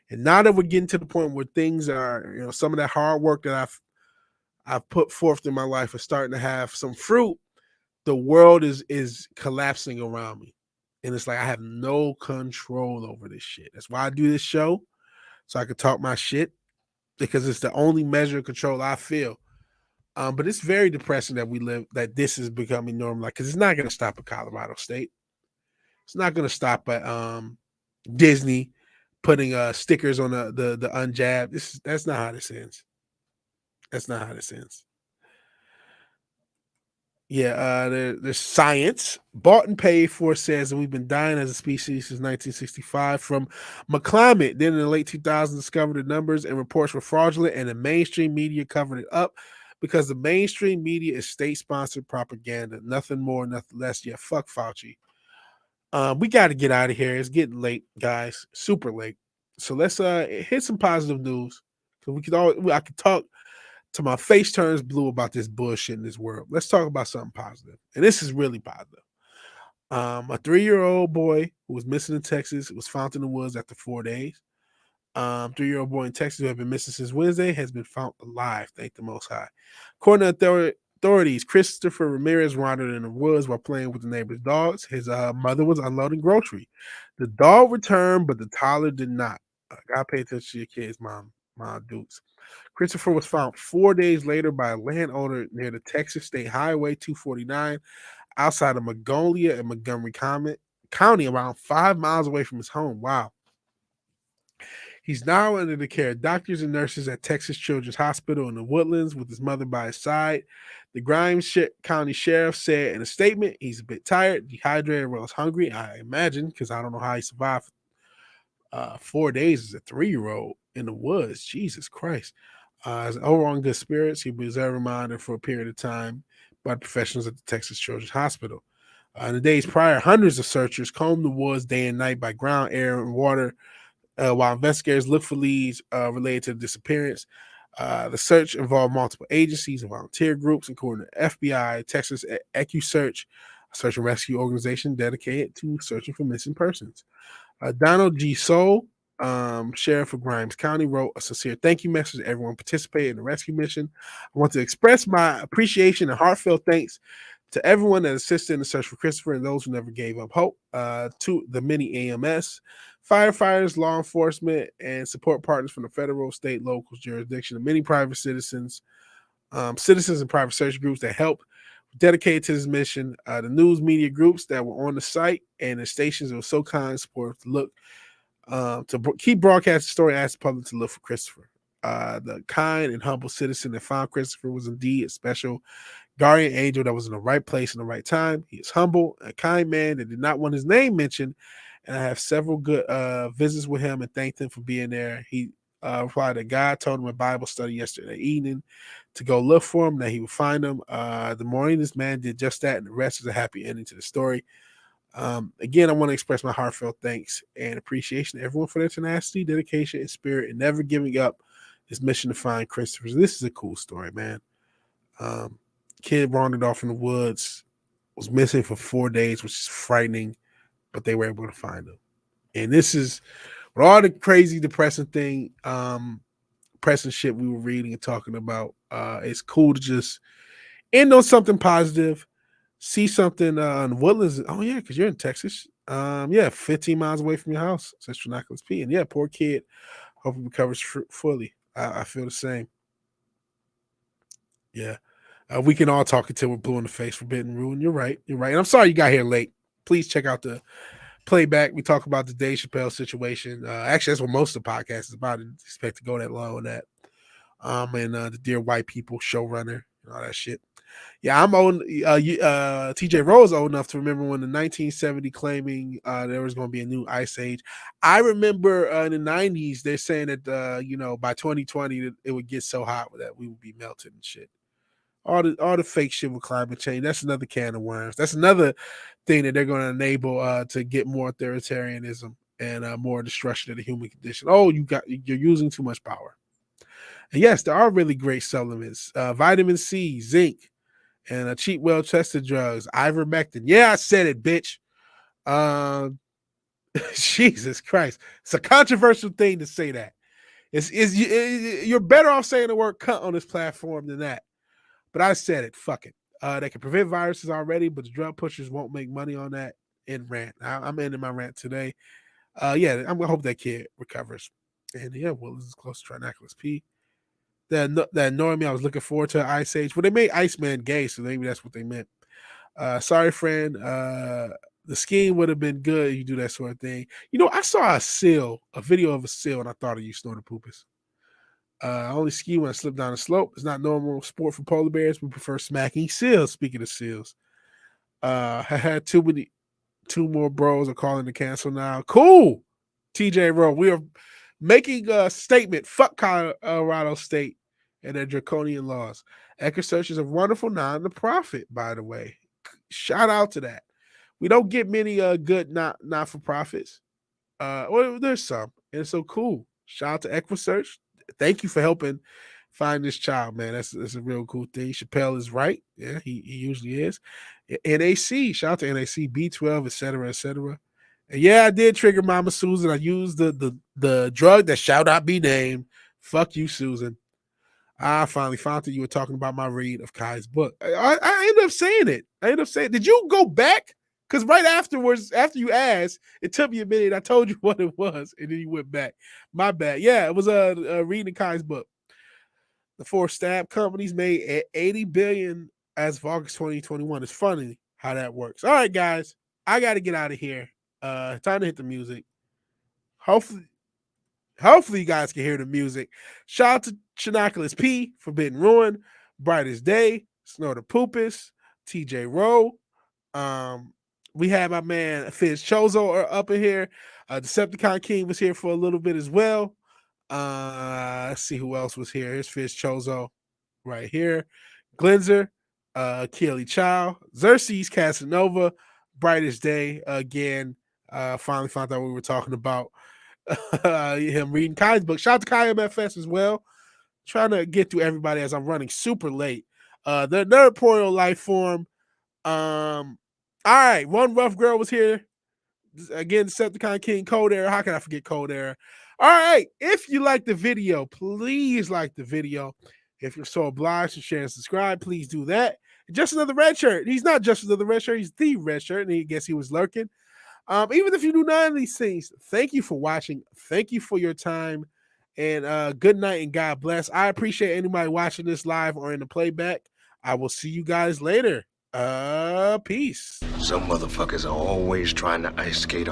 Speaker 1: and now that we're getting to the point where things are, some of that hard work that I've put forth in my life are starting to have some fruit, the world is collapsing around me. And it's like I have no control over this shit. That's why I do this show, so I can talk my shit, because it's the only measure of control I feel. But it's very depressing that this is becoming normal, because it's not going to stop at Colorado State. It's not going to stop at Disney putting stickers on the unjabbed. That's not how this ends. That's not how this ends. Yeah, there's science. Bought and paid for says that we've been dying as a species since 1965 from McClimate. Then in the late 2000s, discovered the numbers and reports were fraudulent, and the mainstream media covered it up because the mainstream media is state-sponsored propaganda. Nothing more, nothing less. Yeah, fuck Fauci. We got to get out of here. It's getting late, guys. Super late. So let's hit some positive news. Because I could talk till my face turns blue about this bullshit in this world. Let's talk about something positive. And this is really positive. A 3-year-old boy who was missing in Texas was found in the woods after 4 days. 3-year-old boy in Texas who had been missing since Wednesday has been found alive, thank the Most High. According to authorities, Christopher Ramirez wandered in the woods while playing with the neighbor's dogs. His mother was unloading grocery. The dog returned, but the toddler did not. Gotta pay attention to your kids, mom Dukes. Christopher was found 4 days later by a landowner near the Texas State Highway 249 outside of Magnolia and Montgomery County, around 5 miles away from his home. Wow. He's now under the care of doctors and nurses at Texas Children's Hospital in the Woodlands with his mother by his side. The Grimes County Sheriff said in a statement, he's a bit tired, dehydrated, or else hungry. I imagine, because I don't know how he survived 4 days as a 3-year-old in the woods. Jesus Christ. As overall in good spirits, he was reminded for a period of time by professionals at the Texas Children's Hospital. In the days prior, hundreds of searchers combed the woods day and night by ground, air, and water while investigators look for leads related to the disappearance. The search involved multiple agencies and volunteer groups, including the FBI, Texas EcuSearch, a search and rescue organization dedicated to searching for missing persons. Donald G. Soule, Sheriff of Grimes County, wrote a sincere thank you message to everyone participating in the rescue mission. I want to express my appreciation and heartfelt thanks to everyone that assisted in the search for Christopher and those who never gave up hope, to the many AMS, firefighters, law enforcement, and support partners from the federal, state, local jurisdiction, and many private citizens and private search groups that helped dedicated to this mission, the news media groups that were on the site, and the stations that were so kind support to look to keep broadcasting the story and ask the public to look for Christopher. The kind and humble citizen that found Christopher was indeed a special guardian angel that was in the right place in the right time. He is humble, a kind man that did not want his name mentioned, and I have several good visits with him and thanked him for being there. He replied that God told him a Bible study yesterday evening to go look for him, that he would find him. The morning this man did just that, and the rest is a happy ending to the story. Again, I want to express my heartfelt thanks and appreciation to everyone for their tenacity, dedication, and spirit, and never giving up this mission to find Christopher. This is a cool story, man. Kid wandered off in the woods, was missing for 4 days, which is frightening, but they were able to find him. And this is with all the crazy, depressing shit we were reading and talking about. It's cool to just end on something positive, see something on Woodlands. Oh yeah, because you're in Texas. 15 miles away from your house, says Trinopolis P. And yeah, poor kid. Hope he recovers fully. I feel the same. Yeah. We can all talk until we're blue in the face, forbidden rule. And you're right. And I'm sorry you got here late. Please check out the playback. We talk about the Dave Chappelle situation. Actually, that's what most of the podcast is about. I didn't expect to go that long on that. And the Dear White People showrunner and all that shit. Yeah, I'm old. TJ Rose old enough to remember when the 1970 claiming there was going to be a new ice age. I remember in the 90s they're saying that by 2020 it would get so hot that we would be melted and shit. All the fake shit with climate change. That's another can of worms. That's another thing that they're going to enable to get more authoritarianism and more destruction of the human condition. Oh, you're using too much power. And yes, there are really great supplements: vitamin C, zinc, and cheap, well-tested drugs. Ivermectin. Yeah, I said it, bitch. Jesus Christ, it's a controversial thing to say that. You're better off saying the word "cunt" on this platform than that. But I said it. Fuck it. They can prevent viruses already, but the drug pushers won't make money on that. In rant. I'm ending my rant today. Yeah, I'm gonna hope that kid recovers. And yeah, well, this is close to Trinaculus P. That annoyed me. I was looking forward to Ice Age. Well, they made Iceman gay, so maybe that's what they meant. Sorry, friend. The scheme would have been good if you do that sort of thing. You know, I saw a video of a seal, and I thought of you, Snorter Poopus. I only ski when I slip down a slope. It's not normal sport for polar bears. We prefer smacking seals. Speaking of seals, I had two more bros are calling to cancel now. Cool, TJ Rowe. We are making a statement. Fuck Colorado State and their draconian laws. EchoSearch is a wonderful non-profit, by the way. Shout out to that. We don't get many good not for profits. Well, there's some, and it's so cool. Shout out to EchoSearch. Thank you for helping find this child, man. That's a real cool thing. Chappelle is right. Yeah, he usually is. NAC, shout out to NAC, B12, etc., etc. And yeah, I did trigger Mama Susan. I used the drug that shall not be named. Fuck you, Susan. I finally found that you were talking about my read of Kai's book. I ended up saying it. Did you go back? Because right afterwards, after you asked, it took me a minute. I told you what it was, and then you went back. My bad. Yeah, it was reading Kai's book. The 4 stab companies made $80 billion as of August 2021. It's funny how that works. All right, guys, I got to get out of here. Time to hit the music. Hopefully you guys can hear the music. Shout out to Trinaculus P, Forbidden Ruin, Brightest Day, Snorter Poopus, TJ Rowe. We had my man Fizz Chozo up in here. Decepticon King was here for a little bit as well. Let's see who else was here. Here's Fizz Chozo right here. Glenzer, Keely Chow, Xerxes Casanova, Brightest Day again. Finally found out what we were talking about. Him reading Kai's book. Shout out to Kai MFS as well. Trying to get through everybody as I'm running super late. The Nerdporial Life Form. All right, One Rough Girl was here. Again, Decepticon King, Cold Era. How can I forget Cold Era? All right, if you like the video, please like the video. If you're so obliged to share and subscribe, please do that. Just Another Red Shirt. He's not just another red shirt. He's the red shirt, and I guess he was lurking. Even if you do none of these things, thank you for watching. Thank you for your time. And good night and God bless. I appreciate anybody watching this live or in the playback. I will see you guys later. Peace.
Speaker 2: Some motherfuckers are always trying to ice skate on